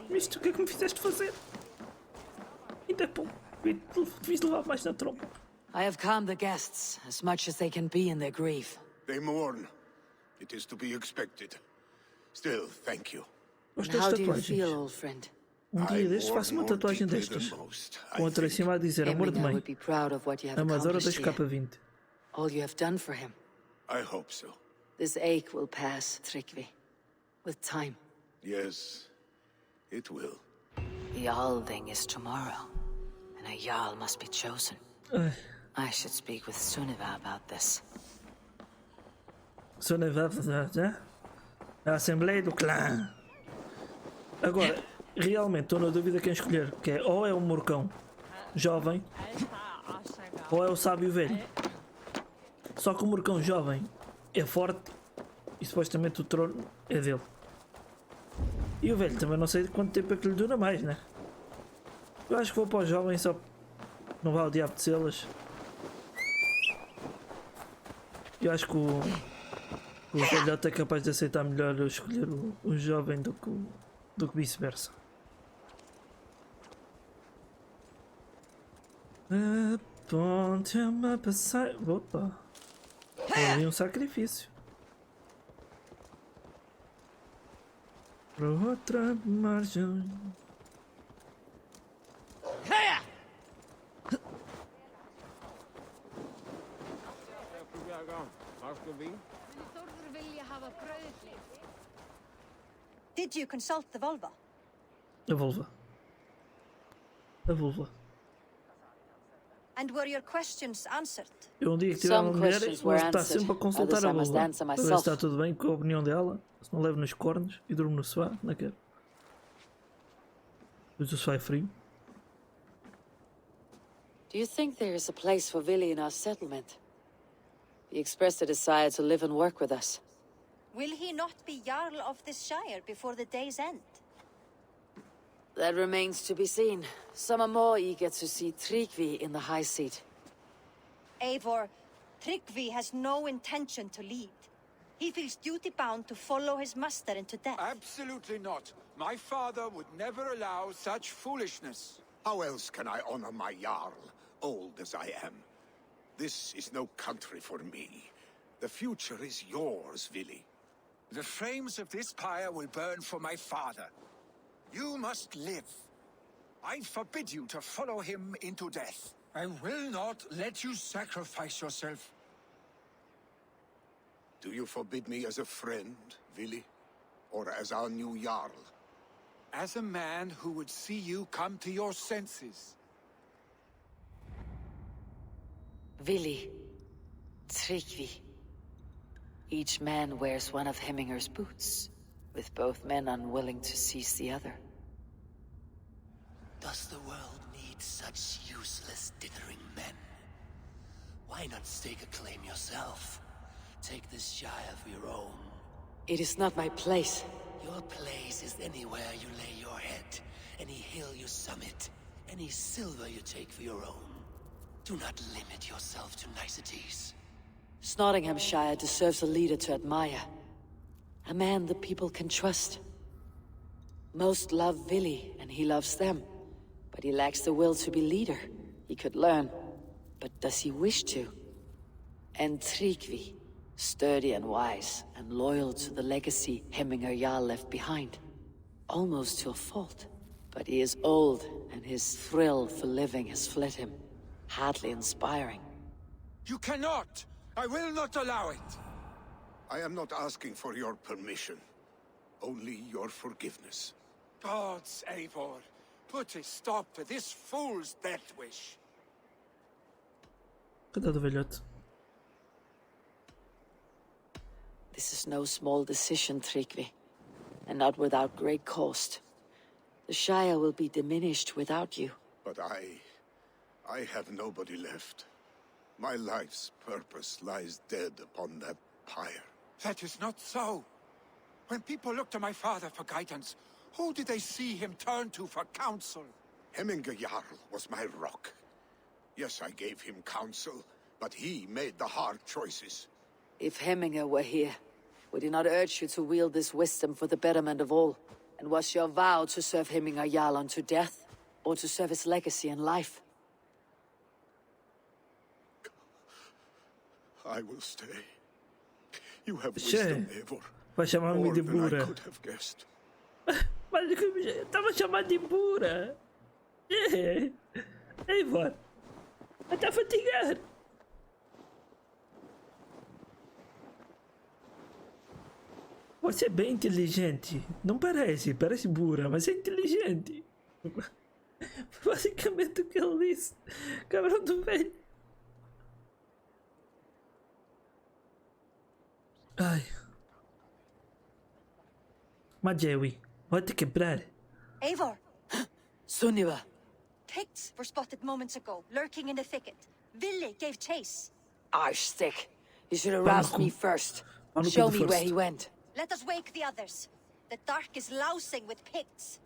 Viste o que é que me fizeste fazer? Ainda é pouco. Devias levar mais na trompa. I have calmed the guests as much as they can be in their grief. They mourn. It is to be expected. Still, thank you. Gosto And das how do you tatuagens. feel, old friend? Dia destes faço uma tatuagem destas. Com outra em cima a dizer amor de Emina mãe. would be proud of what you have Amadora accomplished here. 2K20. All you have done for him. I hope so. This ache will pass, Tryggvi. With time. Yes, it will. The Althing is tomorrow, and a Jarl must be chosen. I should speak with Sunniva about this. Já? A Assembleia do Clã. Agora, realmente estou na dúvida quem escolher. Que é, ou é o Morcão jovem, ou é o Sábio velho. Só que o Morcão jovem é forte e supostamente o trono é dele. E o velho também não sei de quanto tempo é que lhe dura mais, né? Eu acho que vou para o jovem só não vá ao diabo de selas. Eu acho que o velhote é capaz de aceitar melhor eu escolher o jovem do que vice-versa. Aponte-me a passar. Opa! Houve um sacrifício. Para outra margem. Did you consult the vulva? A vulva. A vulva. And were your questions answered? Eu dia que tiver uma Some mulher, questions vou were estar answered, sempre a consultar others a I must vulva. answer Para ver se myself. está tudo bem com a opinião dela. Se não levo nos cornos e durmo no sofá, não quero. Depois o sofá é frio. Do you think there is a place for Vili in our settlement? He expressed a desire to live and work with us. Will he not be Jarl of this shire before the day's end? That remains to be seen. Some are more eager to see Tryggvi in the high seat. Eivor, Tryggvi has no intention to lead. He feels duty-bound to follow his master into death. Absolutely not. My father would never allow such foolishness. How else can I honor my Jarl, old as I am? This is no country for me. The future is yours, Vili. The flames of this pyre will burn for my father. You must live. I forbid you to follow him into death. I will not let you sacrifice yourself. Do you forbid me as a friend, Vili? Or as our new Jarl? As a man who would see you come to your senses. Vili, Tryggvi. Each man wears one of Hemminger's boots, with both men unwilling to seize the other. Does the world need such useless dithering men? Why not stake a claim yourself? Take this Shire for your own. It is not my place. Your place is anywhere you lay your head, any hill you summit, any silver you take for your own. Do not limit yourself to niceties. Nottinghamshire deserves a leader to admire. A man the people can trust. Most love Vili, and he loves them. But he lacks the will to be leader. He could learn. But does he wish to? And Tryggvi, sturdy and wise, and loyal to the legacy Hemminger Jarl left behind. Almost to a fault. But he is old, and his thrill for living has fled him. Hardly inspiring. You cannot! I will not allow it! I am not asking for your permission. Only your forgiveness. Gods, Eivor, put a stop to this fool's death wish. Cuidado, velhote. This is no small decision, Tryggvi. And not without great cost. The Shire will be diminished without you. But I have nobody left. My life's purpose lies dead upon that pyre. That is not so. When people look to my father for guidance, who did they see him turn to for counsel? Hemminger Jarl was my rock. Yes, I gave him counsel, but he made the hard choices. If Hemminger were here, would he not urge you to wield this wisdom for the betterment of all? And was your vow to serve Hemminger Jarl unto death, or to serve his legacy in life? I will stay. You have Che, wisdom, Eivor. vai chamar-me More de than I burra. could have guessed. Mas estava chamando de burra. É. Eivor. Está a fatigar. Você é bem inteligente. Não parece, parece burra, mas é inteligente. Basicamente o que ele disse. Cabrão do velho. Ai. Mas Joey, vai te quebrar. Eivor, Sunniva! Picts were spotted moments ago, lurking in the thicket. Vili gave chase. Arstick! You should have roused me first. Show me where he went. Let us wake the others. The dark is lousing with Picts.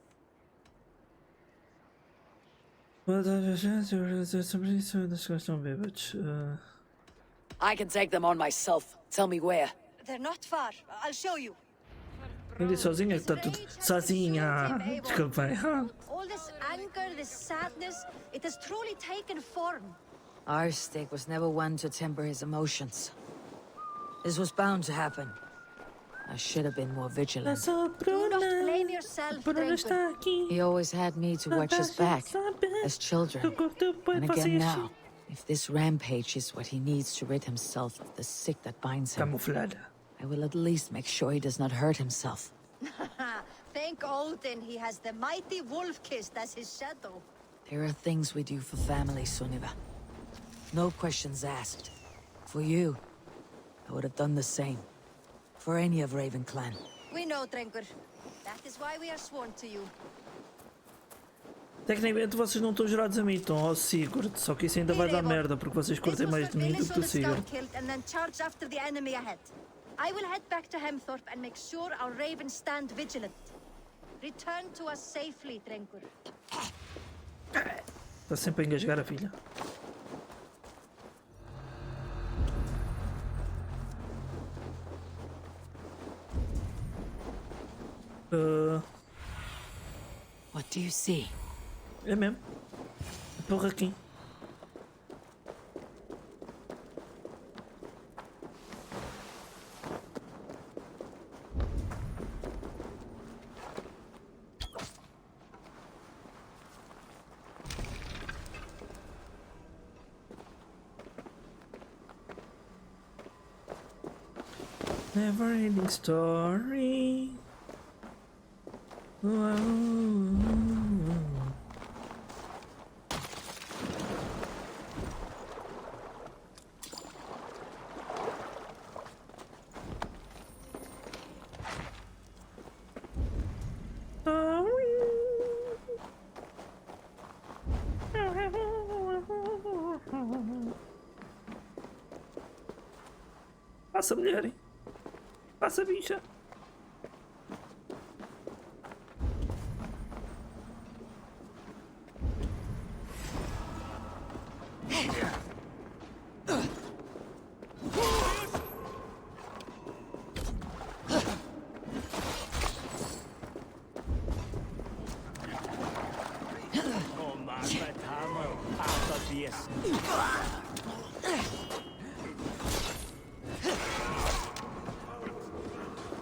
I can take them on myself. Tell me where. They're not far. I'll show you. Ele sozinho é que tá tudo. Sozinha. Desculpa. All this anger, this sadness, it has truly taken form. Arstick was never one to temper his emotions. This was bound to happen. I should have been more vigilant. Do not blame yourself, Draco. He always had me to watch his back, as children. And again now, if this rampage is what he needs to rid himself of the sick that binds him, Camuflada. I will at least make sure he does not hurt himself. Thank Odin he has the mighty Wolf-Kissed as his shadow. There are things we do for family, Sunniva. No questions asked. For you, I would have done the same. For any of Raven clan. We know, Drengur. That is why we are sworn to you. Tecnicamente vocês não estão jurados a mim, estão ao Sigurd. Só que isso ainda vai dar merda, porque vocês curtem mais de mim do que do Sigurd. And then charge after the enemy ahead. I will head back to Hemthorpe and make sure our ravens stand vigilant. Return to us safely, Drengur. Está sempre a engasgar a filha. What do you see? É mesmo. Porra aqui. Never ending story. Passa, mulher, hein? Passa, bicha.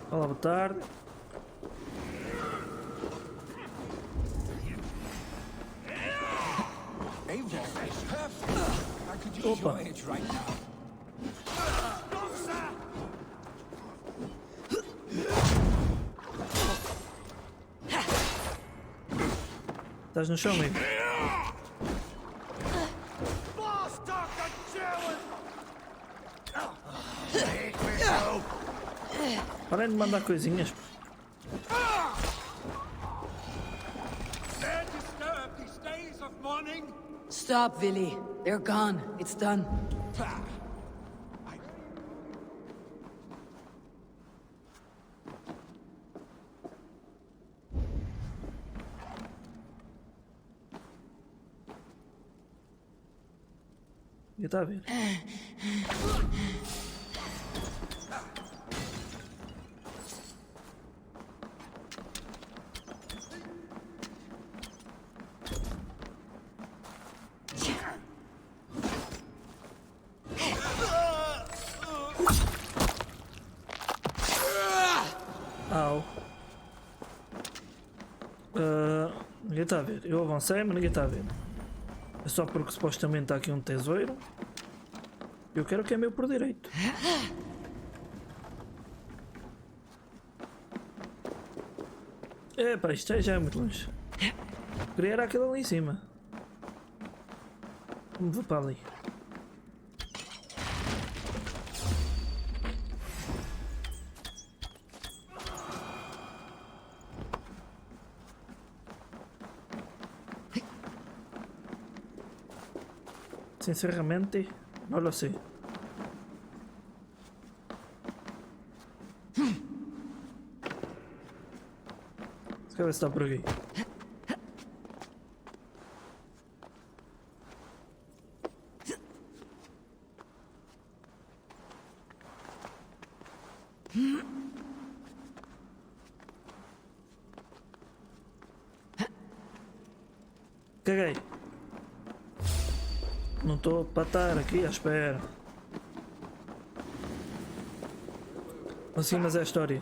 Olá, boa tarde. Opa. Estás no chão, amigo? Parem de mandar coisinhas. Stop, Villy. They're gone. It's done. E está a ver? Au. Ninguém está a ver. Eu avancei, mas ninguém está a ver. É só porque supostamente está aqui um tesouro. Eu quero o que é meu por direito. É, para isto já é muito longe. Queria era aquilo ali em cima. Vou para ali. Sinceramente, não lo sei. Deixa eu ver se está por aqui. Caguei. Não estou para estar aqui à espera. Assim, mas é a história.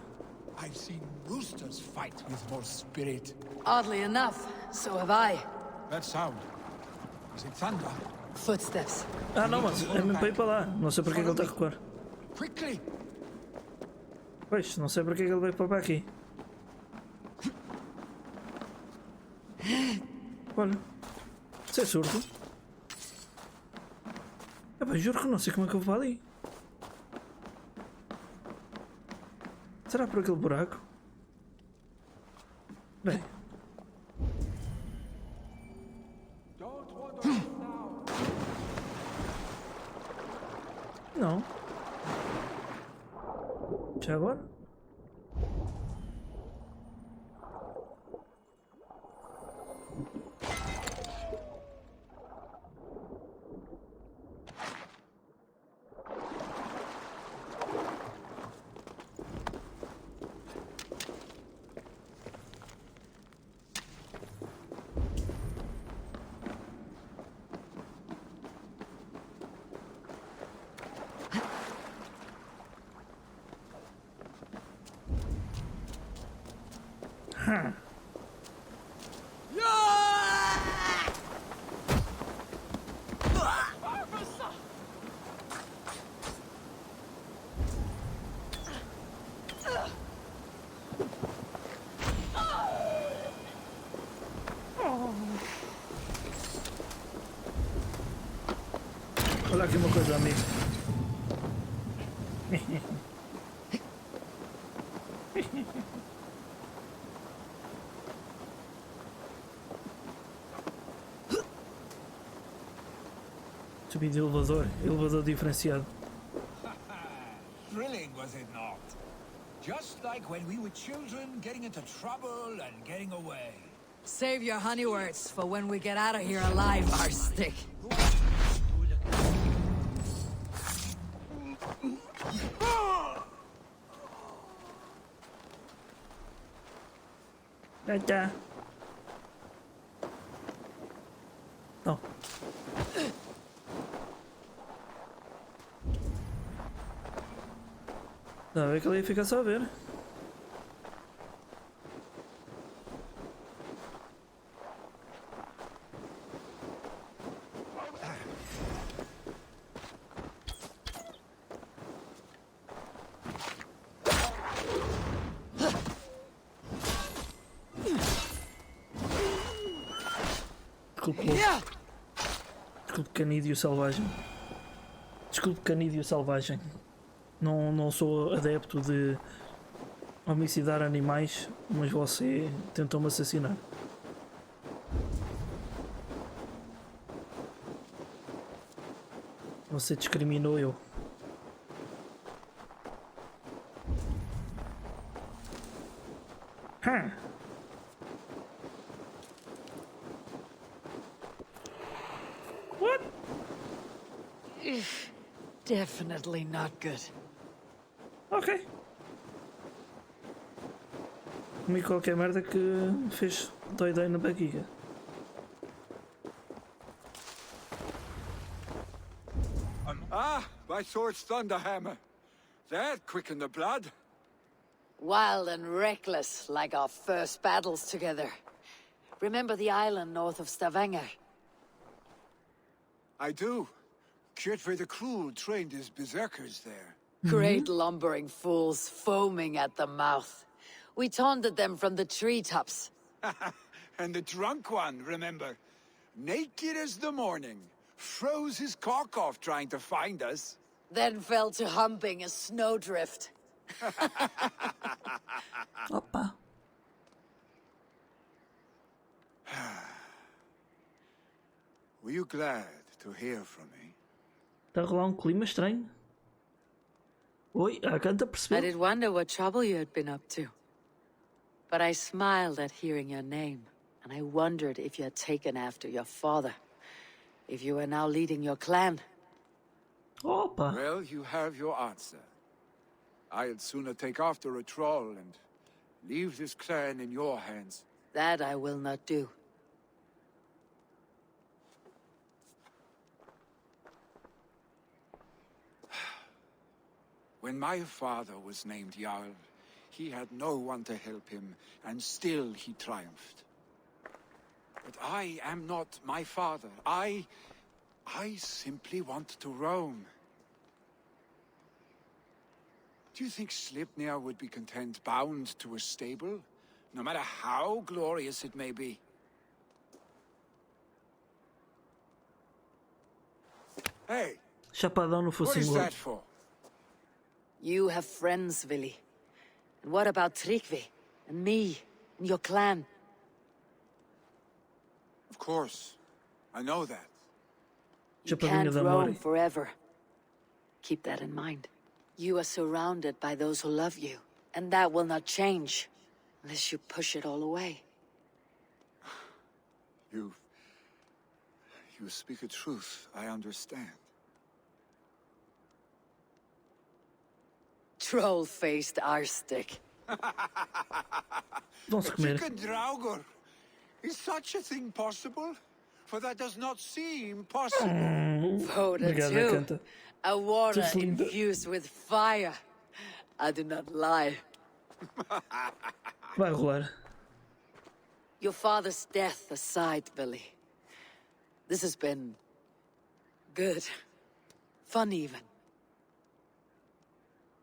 I've seen roosters fight with more spirit. Oddly enough, so have I. That sound. Is it thunder? Footsteps. Ah não, mas é mesmo para ir para lá. Não sei porque é que ele está a recuar. Quickly! Pois, não sei porque é que ele veio para aqui. Olha. Isso é surdo. Epá, juro que não sei como é que eu vou ali. Será por aquele buraco? Bem. Não. Já agora? Olha aqui uma coisa, amigo. Subir de elevador diferenciado. Thrilling, was it not? Just like when we were children, getting into trouble and getting away. Save your honey words for when we get out of here alive, our stick. Tá. Não. Não, é que ele ia ficar só a ver. Desculpe, canídeo selvagem. Desculpe, canídeo selvagem. Não sou adepto de homicidar animais, mas você tentou-me assassinar. Você discriminou eu. What? Definitely not good. Ok. Comi qualquer merda que fez doidei na barriga. My sword's thunderhammer. That quickened the blood. Wild and reckless, like our first battles together. Remember the island north of Stavanger? I do. Kjotve the Cruel trained his berserkers there. Great lumbering fools, foaming at the mouth. We taunted them from the treetops. And the drunk one, remember? Naked as the morning. Froze his cock off trying to find us. Then fell to humping a snowdrift. Opa. Were you glad to hear from me? Está a rolar clima estranho. Oi, a canta I percebeu. did wonder what trouble you had been up to. But I smiled at hearing your name, and I wondered if you had taken after your father. If you were now leading your clan. Opa. Well, you have your answer. I'd sooner take after a troll and leave this clan in your hands. That I will not do. When my father was named Jarl, he had no one to help him, and still he triumphed. But I am not my father. I simply want to roam. Do you think Sleipnir would be content bound to a stable, no matter how glorious it may be? Hey, Chapadão no what focinho. is that for? You have friends, Vili. And what about Tryggvi? And me? And your clan? Of course. I know that. You Chapadinho can't da roam Mori. forever. Keep that in mind. You are surrounded by those who love you. And that will not change. Unless you push it all away. You speak a truth, I understand. Troll-faced arstick. Vão-se comer. Chicken Draugr! Is such a thing possible? For that does not seem possible. Voda Obrigado, too. canta. A water Just linda. infused with fire. I do not lie. Vai rolar. Your father's death aside, Billy. This has been... good. Fun, even.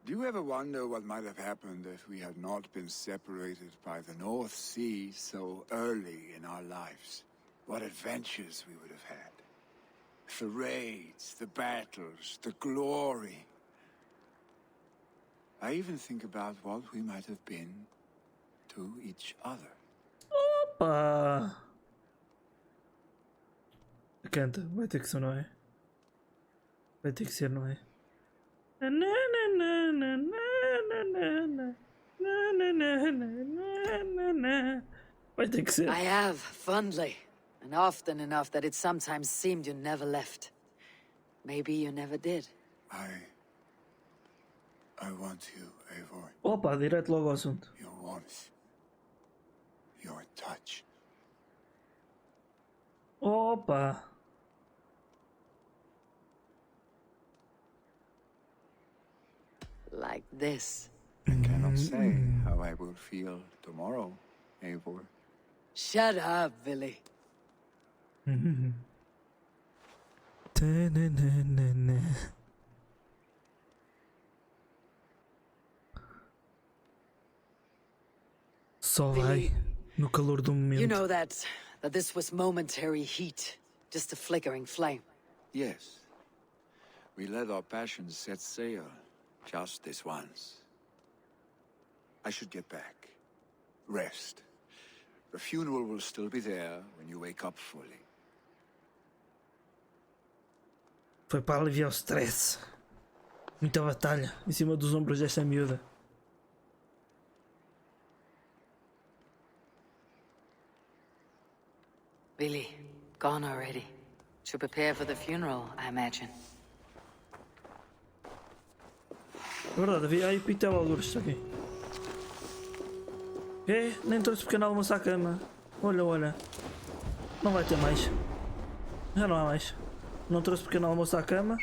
Do you ever wonder what might have happened if we had not been separated by the North Sea so early in our lives? What adventures we would have had. The raids, the battles, the glory. I even think about what we might have been to each other. Opa! Canta, vai ter que ser, não é? Vai ter que ser, não é? Vai ter que ser. I have, fondly, and often enough that it sometimes seemed you never left. Maybe you never did. I want you, Eivor. Opa, direto logo ao assunto. Your warmth. Your touch. Opa! Like this. I cannot say how I will feel tomorrow, Eivor. Shut up, Billy. Só vai no calor do momento. You know that this was momentary heat, just a flickering flame. Yes. We let our passions set sail, just this once. I should get back. Rest. The funeral will still be there when you wake up fully. Foi para aliviar o stress. Muita batalha em cima dos ombros desta miúda. Billy, gone already. To prepare for the funeral, I imagine. É verdade, havia aí pitel algures, está aqui. É, nem trouxe pequeno almoço à cama. Olha, olha. Não vai ter mais. Já não há mais. Não trouxe pequeno almoço à cama.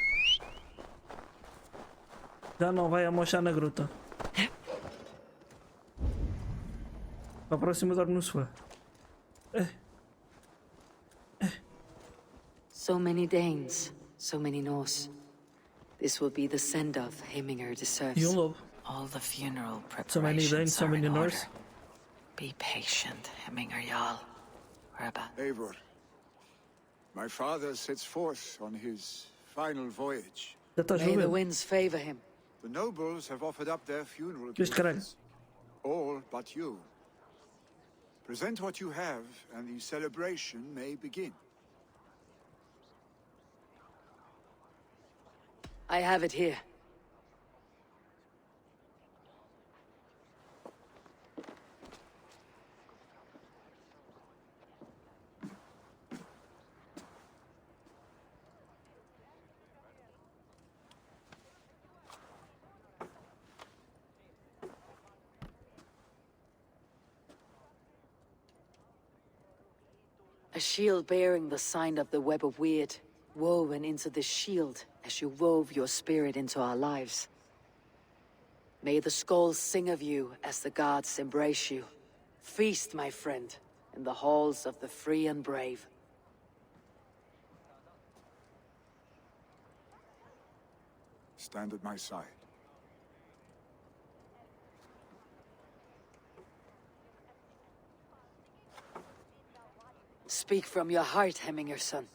Já não vai almoçar na gruta. Para a próxima dorme no sofá. So many Danes, so many Norse. This will be the send-off Heminger deserves. E lobo. All the funeral So many preparations Danes, so are many in order. Norse. Be patient, Heminger Jarl. We're about... Eivor, my father sets forth on his final voyage. Já está a May the chover. winds favor him. The nobles have offered up their funeral Este caralho. gifts. All but you. Present what you have, and the celebration may begin. I have it here. A shield bearing the sign of the Web of Weird, woven into the shield as you wove your spirit into our lives. May the skulls sing of you as the gods embrace you. Feast, my friend, in the halls of the free and brave. Stand at my side. Speak from your heart, Heminger, son.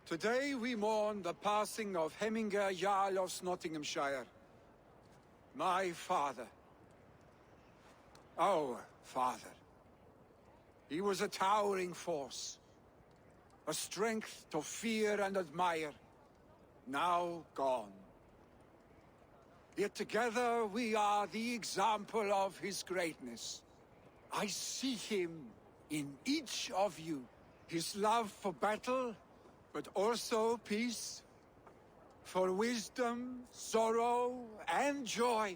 Today we mourn the passing of Heminger Jarl of Nottinghamshire. My father. Our father. He was a towering force. A strength to fear and admire. Now gone. Yet together we are the example of his greatness. I see him in each of you. His love for battle, but also peace. For wisdom, sorrow, and joy.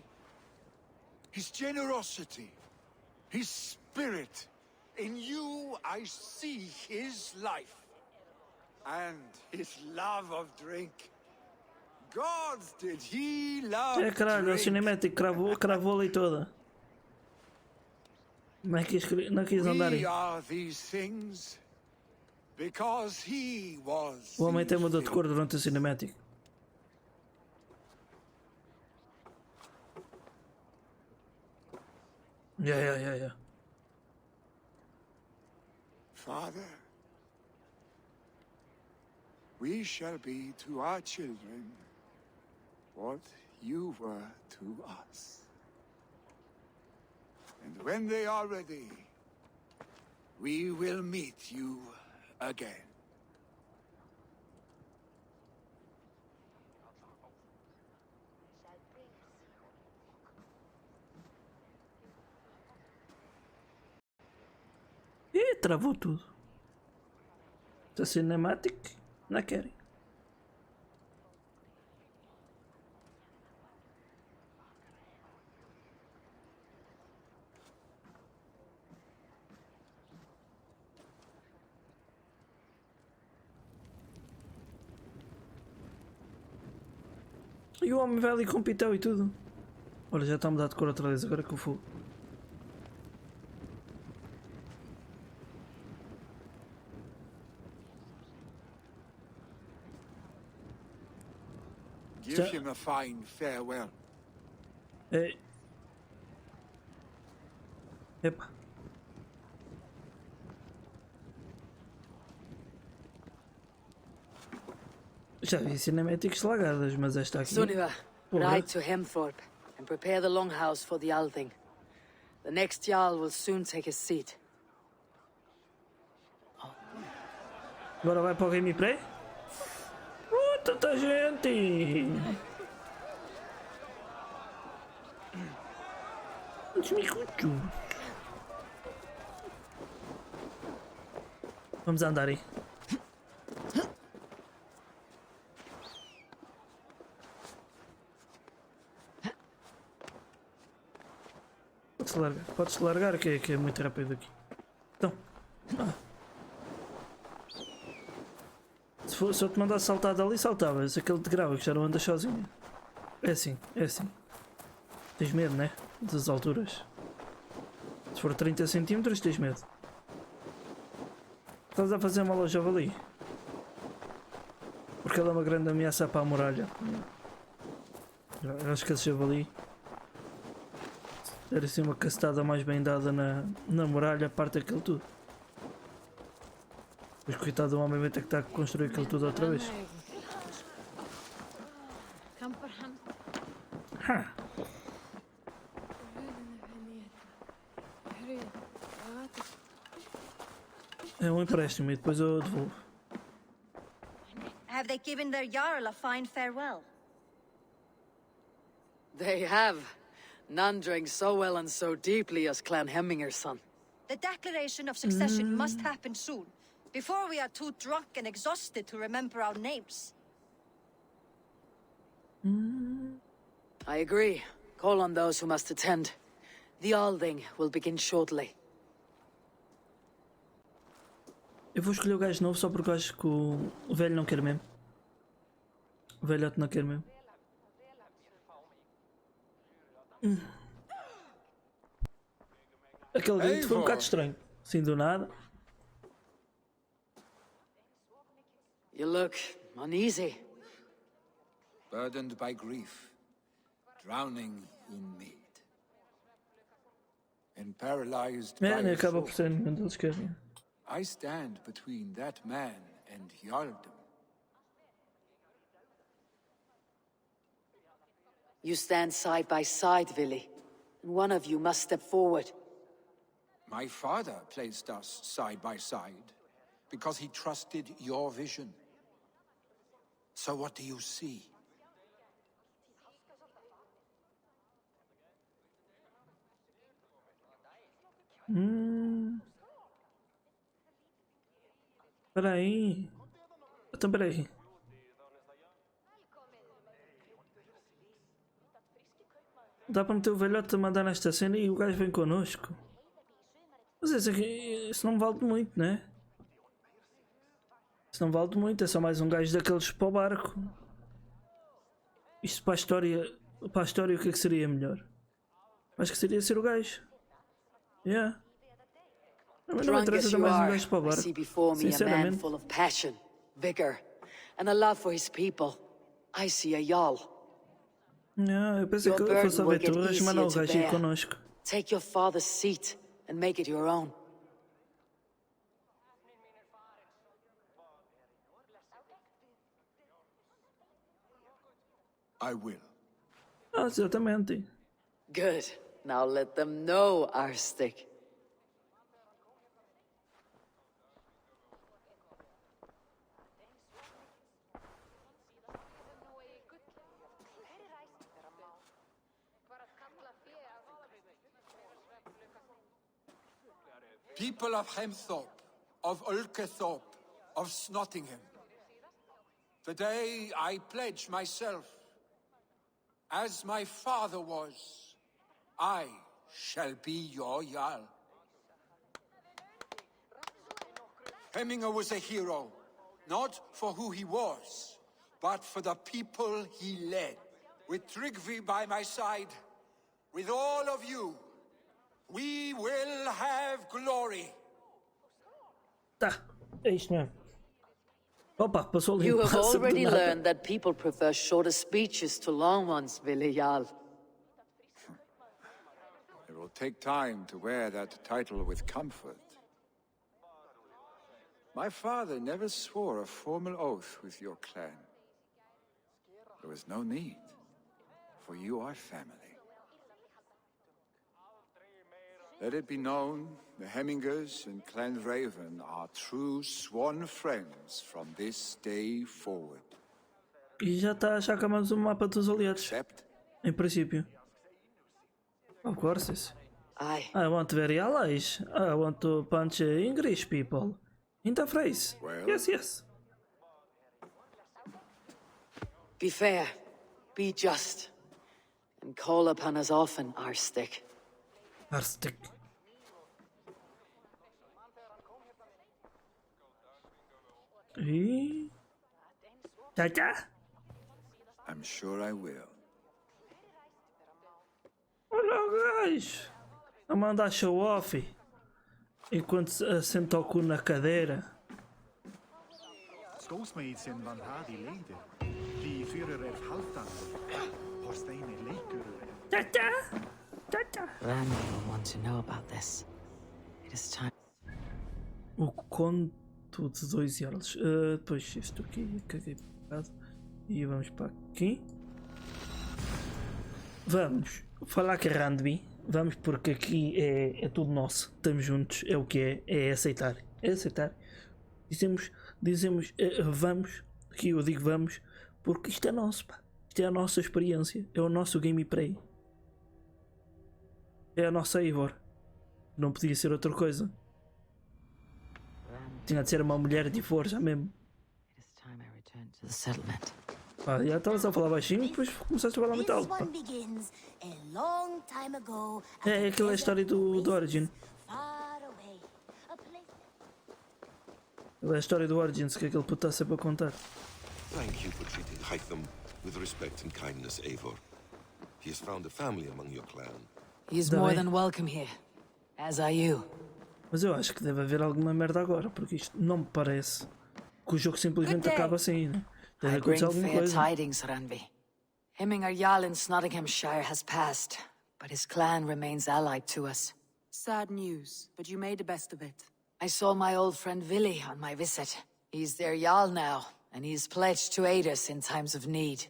His generosity, his spirit. In you I see his life. And his love of drink. Gods, did he love É caralho, o drink? cinemático cravou ali toda. Não quis andar aí. We are these things because he was. O homem até these mudou de things. cor durante o cinemático. Yeah. Father, we shall be to our children what you were to us. And when they are ready, we will meet you again. Ih, travou tudo. Essa cinematic não querem. E o homem vai ali com o pitel e tudo. Olha, já está a mudar de cor outra vez, agora que eu vou. Give him a fine farewell. É. Epa. Já vi cinemáticas lagadas, mas esta aqui... Sunniva, Porra. ride to Hemthorpe and prepare the longhouse for the Althing. The next Jarl will soon take his seat. Agora vai para o gameplay? Tanta gente! Quantos minutos? Vamos andar aí. Pode-se largar, pode-se largar que é muito rápido aqui. Então. Se eu te mandasse saltar dali, saltavas. Aquele de grava que já não anda sozinho. É assim, é assim. Tens medo, né? Das alturas. Se for 30 cm, tens medo. Estás a fazer mal ao javali. Porque ele é uma grande ameaça para a muralha. Eu acho que esse javali era assim uma cacetada mais bem dada na muralha, parte aquilo tudo. Mas coitado do homem vai ter que estar a construir aquilo tudo outra vez. Ha. É um empréstimo e depois eu devolvo. Have they given their Jarl a fine farewell? They have. None drank so well and so deeply as Clan Hemminger's son. The declaration of succession must happen soon, before we are too drunk and exhausted to remember our names. I agree. Call on those who must attend. The Althing will begin shortly. Eu vou escolher o gajo novo só porque eu acho que o velho não quer mesmo. O velhote não quer mesmo. Aquele grito foi um bocado estranho. Assim do nada. You look uneasy. Burdened by grief, drowning in mead. And paralyzed by É, a acaba por thought. ser nenhum deles querem. I stand between that man and Jarldom. You stand side by side, Vili. And one of you must step forward. My father placed us side by side because he trusted your vision. So what do you see? Espera aí. Então, espera aí. Dá para meter o velhote a mandar nesta cena e o gajo vem connosco. Mas isso não vale muito, né? Isso não vale muito, é só mais um gajo daqueles para o barco. Isto para a história o que é que seria melhor? Acho que seria ser o gajo. Yeah. Não Drunk interessa as dar you mais um are, gajo para o I barco. see before me a man Sinceramente. full of passion, vigor, and a love for his people. I see a Jarl. Não, eu pensei Your que fosse burden will get aventuras, mas não, o easier to gajo ia bear. connosco. Take your father's seat and make it your own. I will. Ah, exatamente. Good. Now let them know our stick. People of Hemthorpe, of Ulkethorpe, of Snottingham. Today I pledge myself, as my father was, I shall be your Jarl. Hemminger was a hero, not for who he was, but for the people he led. With Tryggvi by my side, with all of you, we will have glory. Tá, é isto mesmo. Opa, passou ali You um have pássaro do already nada. learned that people prefer shorter speeches to long ones, Jarl. It will take time to wear that title with comfort. My father never swore a formal oath with your clan. There was no need, for you are family. Let it be known, the Hemmingers and Clan Raven are true sworn friends from this day forward. E já acabamos o mapa dos aliados. Accept? Em princípio. Of course. Aye. I want very allies. I want to punch English people. In the face. Well. Yes. Be fair, be just, and call upon us often, our stick. Arstic. E... Tchá. I'm sure I will. Olha o gajo. A mandar show off. Enquanto assenta o cu na cadeira. Skósmeids in Valhalla leder. De fyrer halvdan. Horstein leikur. Tchá. Randy will want to know about this. It is time. O conto de 2 euros. Depois isto aqui, caguei bocado. E vamos para aqui. Vamos falar com a Randby. Vamos porque aqui é tudo nosso. Estamos juntos, é o que é aceitar. É aceitar. Dizemos vamos. Aqui eu digo vamos porque isto é nosso, pá. Isto é a nossa experiência. É o nosso gameplay. É a nossa Eivor. Não podia ser outra coisa. Tinha de ser uma mulher de força mesmo. It is time I return to the settlement. Ah, já estavas a falar baixinho, depois começaste a falar muito alto. Pá. É aquela história do Origin. É a história do Origins que aquele puto está sempre a contar. Thank you for treating Hytham with respect and kindness, Eivor. He has found a family among your clan. He is Tá more bem. than welcome here, as are you. Mas eu acho que deve haver alguma merda agora, porque isto não me parece que o jogo simplesmente acaba assim, né? Deve I bring acontecer alguma fair coisa. tidings, Ranvi. Hemminger Jarl in Nottinghamshire has passed, but his clan remains allied to us. Sad news, but you made the best of it. I saw my old friend Vili on my visit. He's their Jarl now, and he's pledged to aid us in times of need.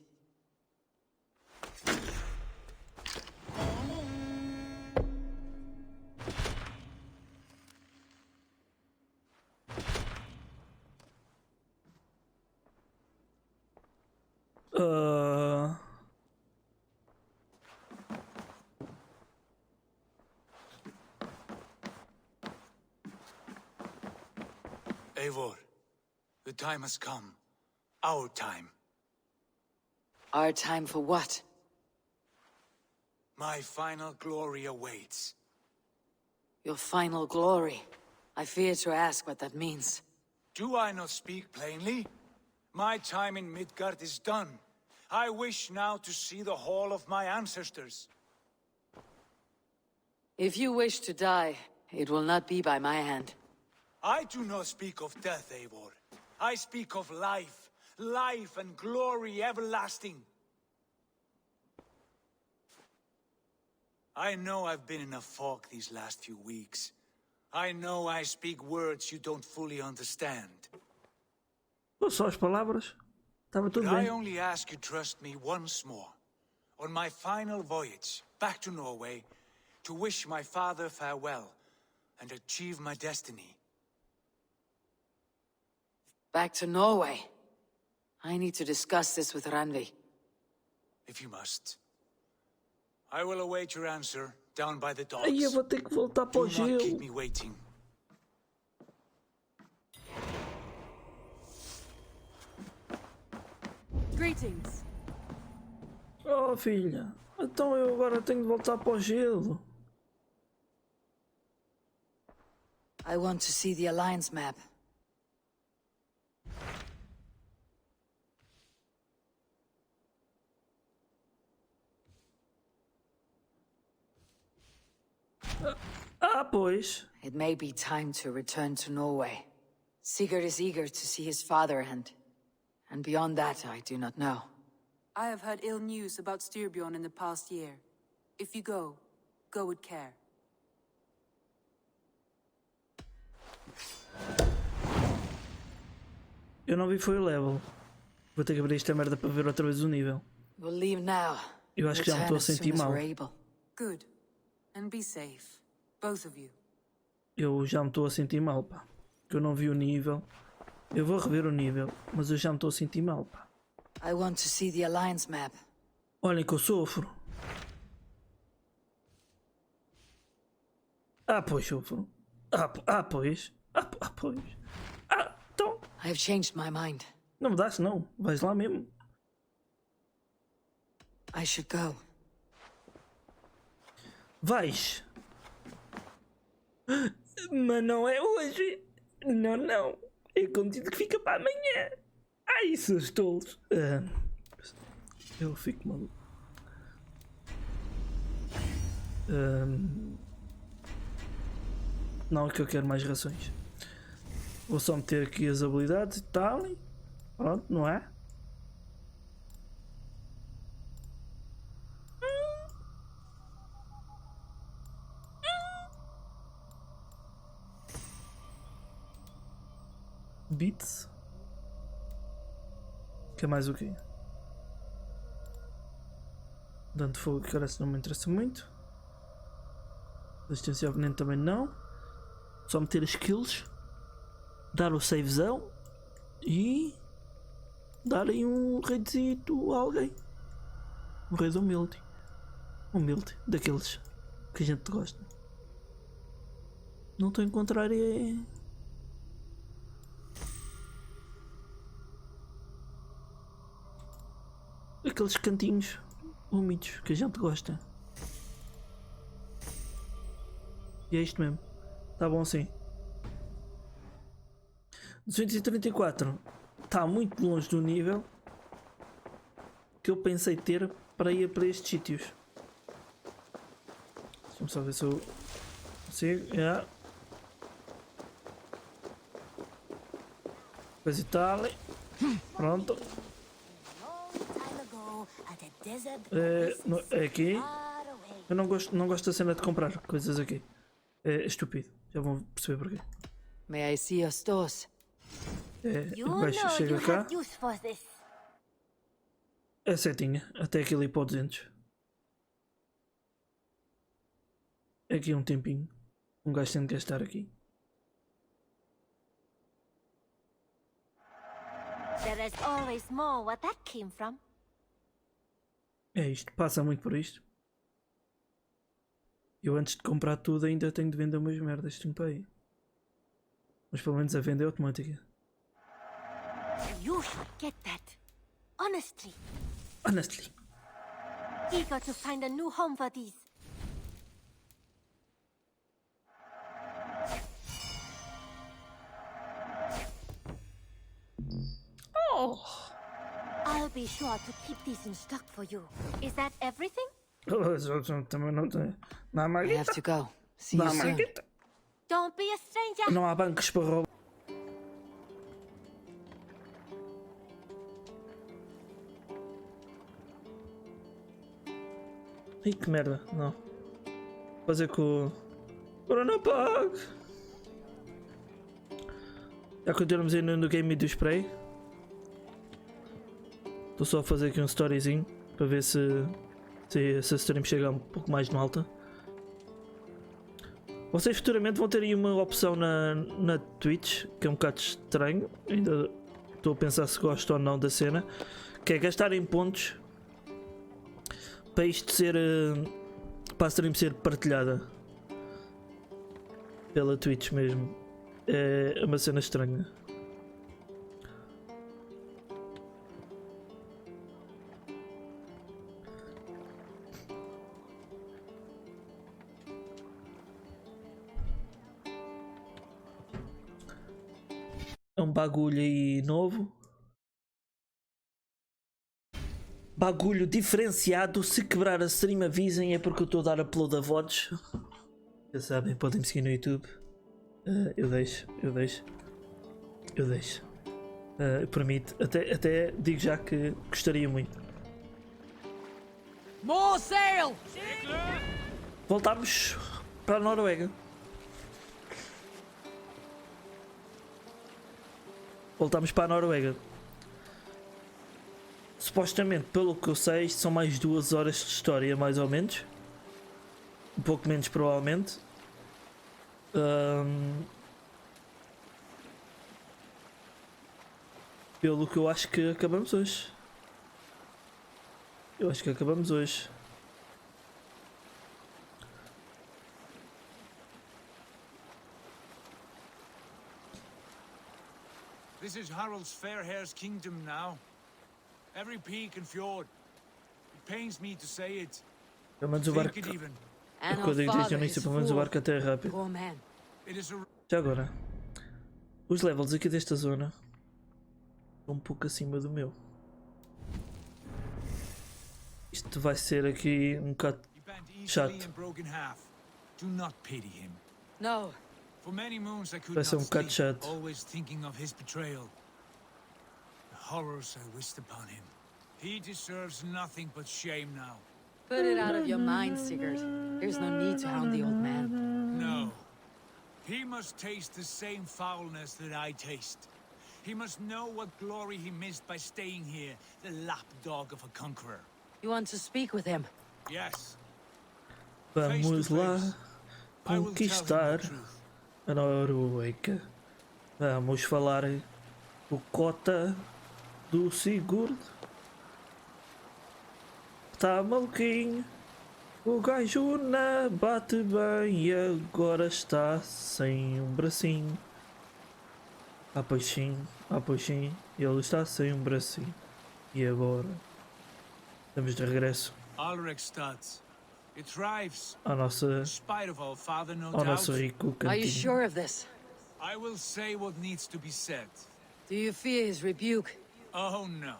Eivor, the time has come. Our time. Our time for what? My final glory awaits. Your final glory. I fear to ask what that means. Do I not speak plainly? My time in Midgard is done. I wish now to see the hall of my ancestors. If you wish to die, it will not be by my hand. I do not speak of death, Eivor. I speak of life. Life and glory everlasting. I know I've been in a fog these last few weeks. I know I speak words you don't fully understand. Só as palavras? Estava tudo I bem. only ask you trust me once more, on my final voyage back to Norway, to wish my father farewell and achieve my destiny. Back to Norway. I need to discuss this with Randvi. If you must. I will await your answer down by the Aí eu docks. vou ter que voltar para o Do not keep gelo. me waiting. Greetings. Oh, filha. Então eu agora tenho de voltar para o gelo. I want to see the Alliance map. Ah, pois. It may be time to return to Norway. Sigurd is eager to see his father and beyond that I do not know. I have heard ill news about Styrbjorn in the past year. If you go, go with care. Eu não vi foi o level. Vou ter que abrir esta merda para ver outra vez o nível. We'll leave now. Eu acho que já me estou a Return as sentir soon as mal. we're able. Good. And be safe. Both of you. Eu já me estou a sentir mal, pá. Que eu não vi o nível. Eu vou rever o nível, mas eu já me estou a sentir mal, pá. I want to see the Alliance map. Olhem que eu sofro. Ah, pois sofro. Pois. Pois. Então. I have changed my mind. Não me das, não. Vais lá mesmo. I should go. Vais. Mas não é hoje. Não, não. É contido que fica para amanhã. Ai, seus tolos. Eu fico maluco. Não, é que eu quero mais rações. Vou só meter aqui as habilidades e tal. Pronto, não é? Bits. Que é mais o quê? Dano de fogo, que parece não me interessa muito. Resistência ao veneno também não. Só meter as skills. Dar o savezão. E dar aí um raidezito a alguém. Um raid humilde. Humilde, daqueles que a gente gosta. Não estou a encontrar aqueles cantinhos úmidos que a gente gosta. E é isto mesmo. Tá bom assim. 234 está muito longe do nível que eu pensei ter para ir para estes sítios. Deixa-me só ver se eu consigo. Yeah. Coisa e tal. Pronto. É aqui. Eu não gosto da cena de comprar coisas aqui. É estúpido. Já vão perceber porquê. May I see your stores? O gajo chega cá. É setinha. Até aquilo ir para o 200. É aqui um tempinho. Um gajo tem de gastar aqui. There is always more where that came from. É isto. Passa muito por isto. Eu antes de comprar tudo ainda tenho de vender umas merdas. Tenho para aí. Mas pelo menos a venda é automática. You should get that. Honestly. Honestly. Eager to find a new home for these. Oh. I'll be sure to keep these in stock for you. Is that everything? Também não tem. Não há I have marguita. to go. See Não you há soon. marguita. Don't be a stranger. Não há bancos para roubar. Ih, que merda. Não. Fazer com o Bruno Pago. Já continuamos aí no game do spray. Estou só a fazer aqui um storyzinho para ver se a stream chega um pouco mais no alta. Vocês futuramente vão ter aí uma opção na Twitch, que é um bocado estranho, ainda estou a pensar se gosto ou não da cena, que é gastarem pontos para isto ser, para a stream ser partilhada pela Twitch mesmo. É uma cena estranha. É um bagulho aí novo. Bagulho diferenciado. Se quebrar a stream avisem, é porque eu estou a dar upload a VODs. Já sabem, podem me seguir no YouTube. Eu deixo. Permite. Até digo já que gostaria muito. More sail! Voltámos para a Noruega. Voltámos para a Noruega. Supostamente, pelo que eu sei, são mais 2 horas de história, mais ou menos. Um pouco menos, provavelmente. Pelo que eu acho que acabamos hoje. This is Harald's Fairhair's kingdom now. Every peak and fjord. It pains me to say it. Pelo menos o barco. É o que eu digo desde o início, pelo menos o barco até é rápido. Já agora, os levels aqui desta zona estão um pouco acima do meu. Isto vai ser aqui um bocado chato. No. For many moons I could Vai ser not bocado sleep, chato. always thinking of his betrayal. The horrors I wished upon him. He deserves nothing but shame now. Put it out of your mind, Sigurd. There's no need to hound the old man. No. He must taste the same foulness that I taste. He must know what glory he missed by staying here, the lapdog of a conqueror. You want to speak with him? Yes. Vamos lá I will tell him conquistar the truth. a Noruega. Vamos falar o cota do Sigurd. Tá maluquinho. O gajo na bate bem e agora está sem um bracinho. Ah pois sim, ele está sem um bracinho. E agora? Estamos de regresso Alrekstad. It thrives, ao nosso in spite of our father, no doubt. rico Are you cantinho. sure of this? I will say what needs to be said. Do you fear his rebuke? Oh no,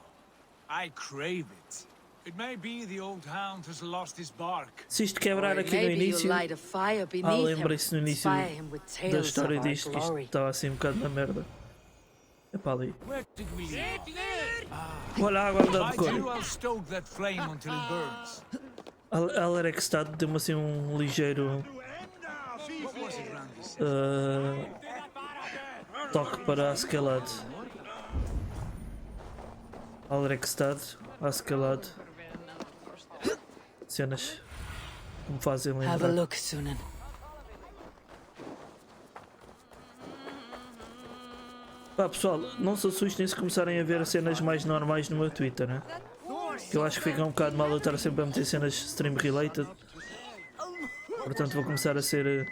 I crave it. It may be the old hound has lost his bark. Se isto quebrar Or aqui no maybe you início, light a fire beneath him, lembrem-se no início inspire him with da tales of história our disto, que isto glory. estava assim um bocado na merda. É para ali. Where did we leave off? Olha a água andando de By cor. you, I'll stoke that flame until it burns. Alrekstad deu-me assim um ligeiro What was it, Randy? toque para a escalade. Alrekstad, a escalade. Cenas que me fazem Have a lembrar. look, Sunan. Pá, pessoal, não se assustem se começarem a ver cenas mais normais no meu Twitter, né? Que eu acho que fica um bocado mal eu estar sempre a meter cenas stream related. Portanto vou começar a ser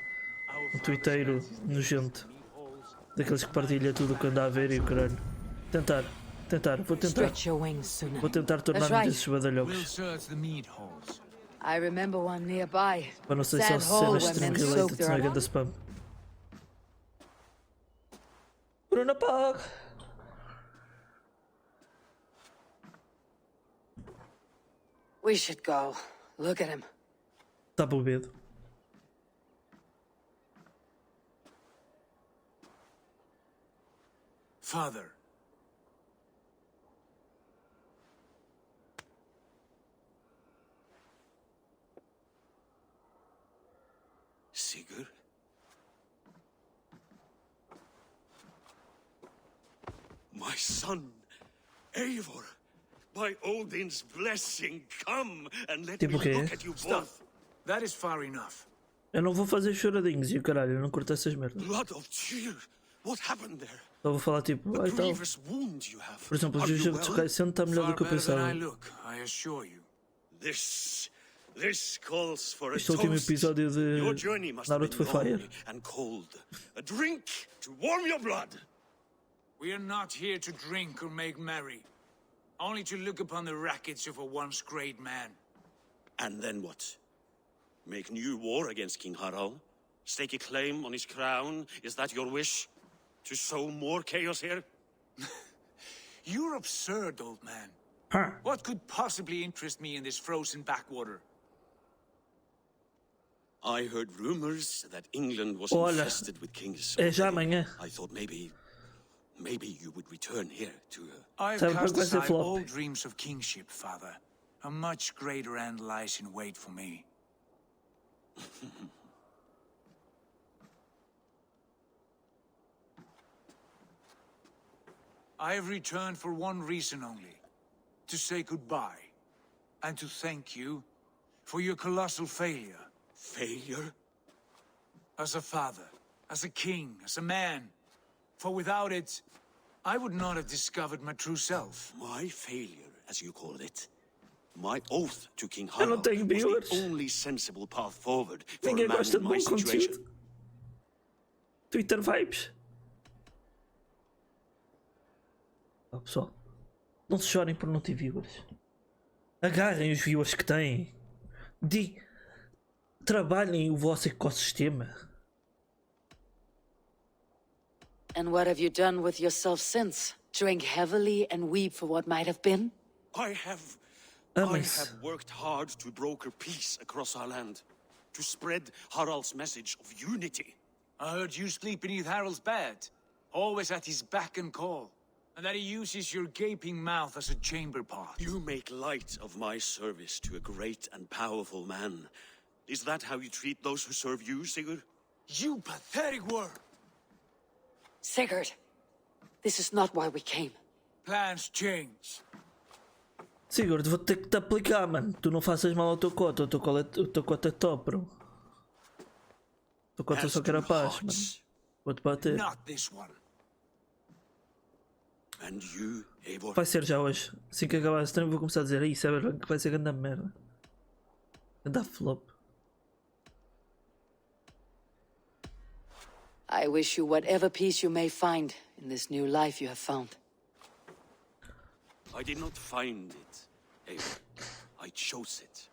um twitteiro nojento. Daqueles que partilha tudo o que anda a ver e o caralho. Vou tentar. Stretch your wings, Sunan. Vou tentar tornar-me desses We'll badalhocos. search the mead halls. I remember one nearby. Para não ser só Sad hole cenas where stream men soak related, their senão é grande spam. Bruno Pog! We should go. Look at him. Está bobedo. Father. Sigurd? My son, Eivor. By Odin's blessing, come and let Tipo o me quê? look at you both. That is far enough. Eu não vou fazer choradinhos e o caralho, eu não curto essas merdas. Blood of Tyr. What happened there? Só vou falar tipo, The ah, então. grievous wound you have. Por exemplo, o Are you Jujutsu well? Kaisen está melhor do Far que eu better than pensava. I look, I assure you. This calls for a Este último toast. episódio de Your journey must have Naruto been foi long fire. and cold. A drink to warm your blood. We are not here to drink or make merry. Only to look upon the wreckage of a once great man. And then what? Make new war against King Harald? Stake a claim on his crown? Is that your wish? To sow more chaos here? You're absurd, old man. Huh. What could possibly interest me in this frozen backwater? I heard rumors that England was Olha, infested with kings. é já amanhã. I thought maybe you would return here to... I've Sabe cast qual vai ser aside flop? all dreams of kingship, father. A much greater end lies in wait for me. I have returned for one reason only. To say goodbye. And to thank you for your colossal failure. Failure? As a father, as a king, as a man. For without it, I would not have discovered my true self. My failure, as you call it. My oath to King Eu não Harald tenho was viewers. the only sensible path forward for Ninguém a man gosta in de my bom situation. conteúdo. Twitter vibes. Ó, pessoal, não se chorem por não ter viewers. Agarrem os viewers que têm. Trabalhem o vosso ecossistema. And what have you done with yourself since? Drink heavily and weep for what might have been? I have worked hard to broker peace across our land. To spread Harald's message of unity. I heard you sleep beneath Harald's bed. Always at his beck and call. And that he uses your gaping mouth as a chamber pot. You make light of my service to a great and powerful man. Is that how you treat those who serve you, Sigurd? You pathetic worm! Sigurd, this is not why we came. Plans change. Sigurd, vou ter que te aplicar, mano. Tu não faças mal ao teu cota. O teu cota é top, bro. O teu cota só quer a paz, mano. Vou-te bater. Not this one. And you, Eivor? Vai ser já hoje. Assim que acabar a stream vou começar a dizer isso, é que vai ser grande merda. Grande flop. I wish you whatever peace you may find in this new life you have found. I did not find it, Eivor. I chose it.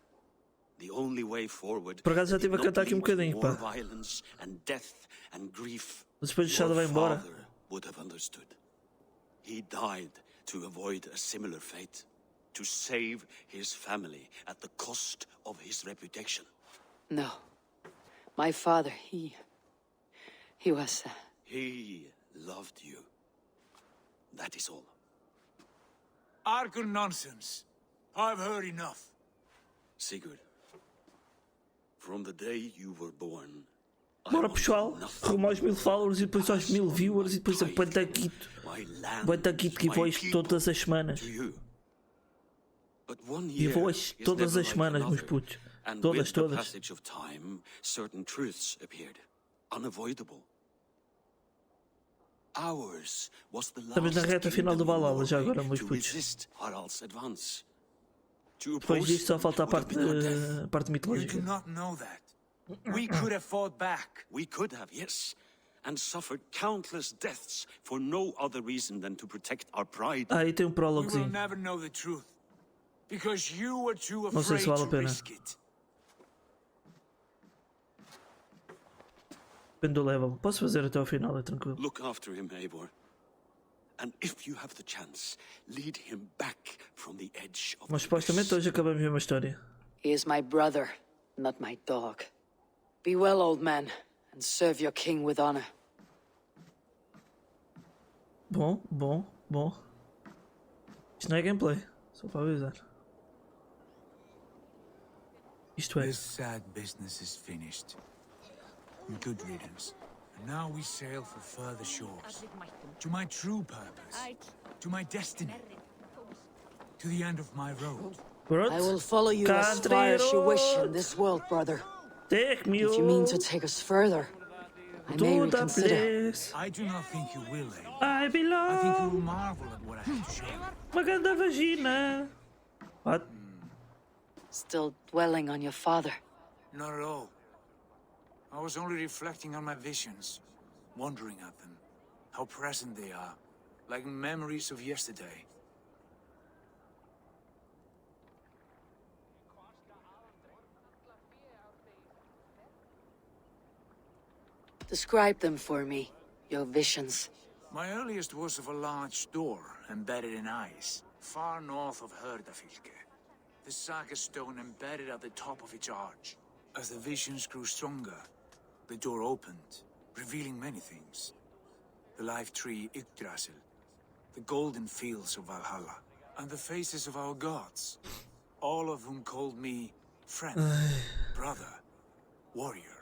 The only way forward. Por acaso já estive a cantar aqui um bocadinho, pá. Violence and death and grief. Mas depois o Shadow vai embora. Your father would have understood. He died to avoid a similar fate. To save his family at the cost of his reputation. No. My father, he was... He loved you. That is all. Arger nonsense. I've heard enough. Sigurd, from the day you were born, Bora pessoal, rumo aos 1000 followers e depois aos 1000 viewers e depois a Pantaquito que voz todas as semanas. E voz todas as semanas, meus putos. Todas. Passage of time, certain truths appeared, unavoidable. Ours was the Estamos na reta final do Valhalla já agora, meus putos. Depois disto só falta a parte mitológica. You do not know that. We could have fought back. We could have, yes, and suffered countless deaths for no other reason than to protect our pride. Aí tem um We will prólogozinho. never know the truth. Because you were too Não sei afraid se vale a to pena. risk it. Depende do level. Posso fazer até ao final, é tranquilo. Look after him, Eivor. And if you have the chance, lead him back from the edge of Mas the supostamente hoje acabamos a mesma história. He is my brother, not my dog. Be well, old man, and serve your king with honor. Bom. Isto não é gameplay, só para avisar. Isto é. This sad business is finished. Good riddance. And now we sail for further shores. To my true purpose. To my destiny. To the end of my road. I will follow you as far as you wish in this world, brother. Take me If you mean to take us further, I may to the reconsider. place I do not think you will, Amy. I I think you will belong. marvel at what I have to show you. Maganda vagina. What? Still dwelling on your father. Not at all. I was only reflecting on my visions, wondering at them, how present they are, like memories of yesterday. Describe them for me, your visions. My earliest was of a large door embedded in ice, far north of Herdafylke. The saga stone embedded at the top of its arch. As the visions grew stronger, the door opened, revealing many things. The life tree Yggdrasil, the golden fields of Valhalla, and the faces of our gods, all of whom called me friend, brother, warrior.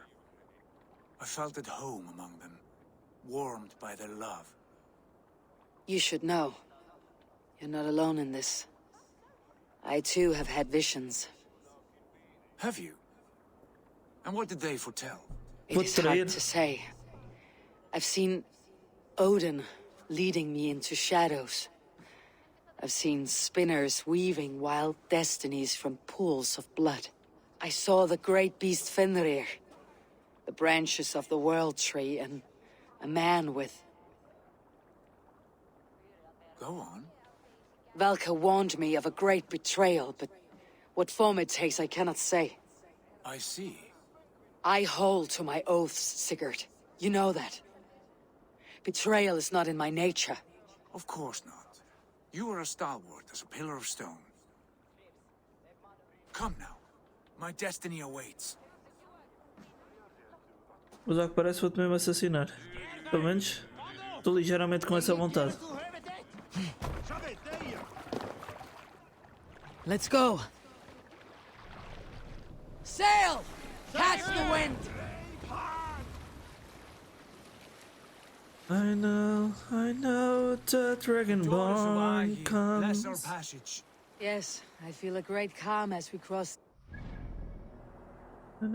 I felt at home among them, warmed by their love. You should know. You're not alone in this. I too have had visions. Have you? And what did they foretell? It is hard to say. I've seen Odin leading me into shadows. I've seen spinners weaving wild destinies from pools of blood. I saw the great beast Fenrir, the branches of the world tree, and a man with... Go on. Valka warned me of a great betrayal, but what form it takes I cannot say. I see. I hold to my oaths, Sigurd. You know that. Betrayal is not in my nature. Of course not. You are a stalwart as a pillar of stone. Come now. My destiny awaits. Mas ao que parece vou-te mesmo assassinar. Pelo menos estou ligeiramente com essa vontade. Let's go. Sail! Catch the wind! I know the Dragonborn comes. Bless our passage. Yes, I feel a great calm as we cross. This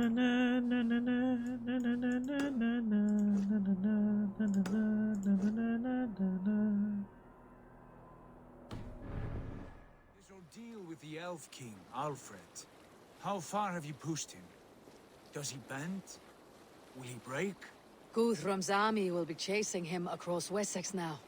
ordeal with the Elf King, Alfred. How far have you pushed him? Does he bend? Will he break? Guthrum's army will be chasing him across Wessex now.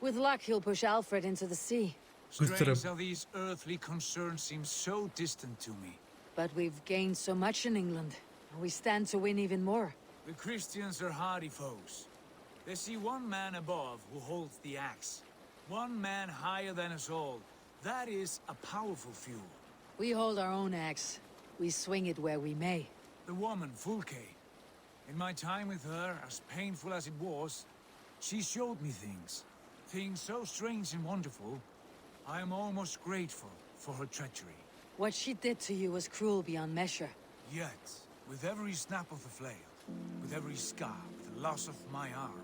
With luck, he'll push Alfred into the sea. Strange how these earthly concerns seem so distant to me. But we've gained so much in England, and we stand to win even more. The Christians are hardy foes. They see one man above who holds the axe. One man higher than us all. That is a powerful fuel. We hold our own axe. We swing it where we may. The woman, Fulke. In my time with her, as painful as it was, she showed me things. Things so strange and wonderful. I am almost grateful for her treachery. What she did to you was cruel beyond measure. Yet, with every snap of the flail, with every scar, with the loss of my arm,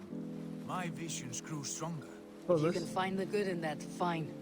my visions grew stronger. If you can find the good in that, fine.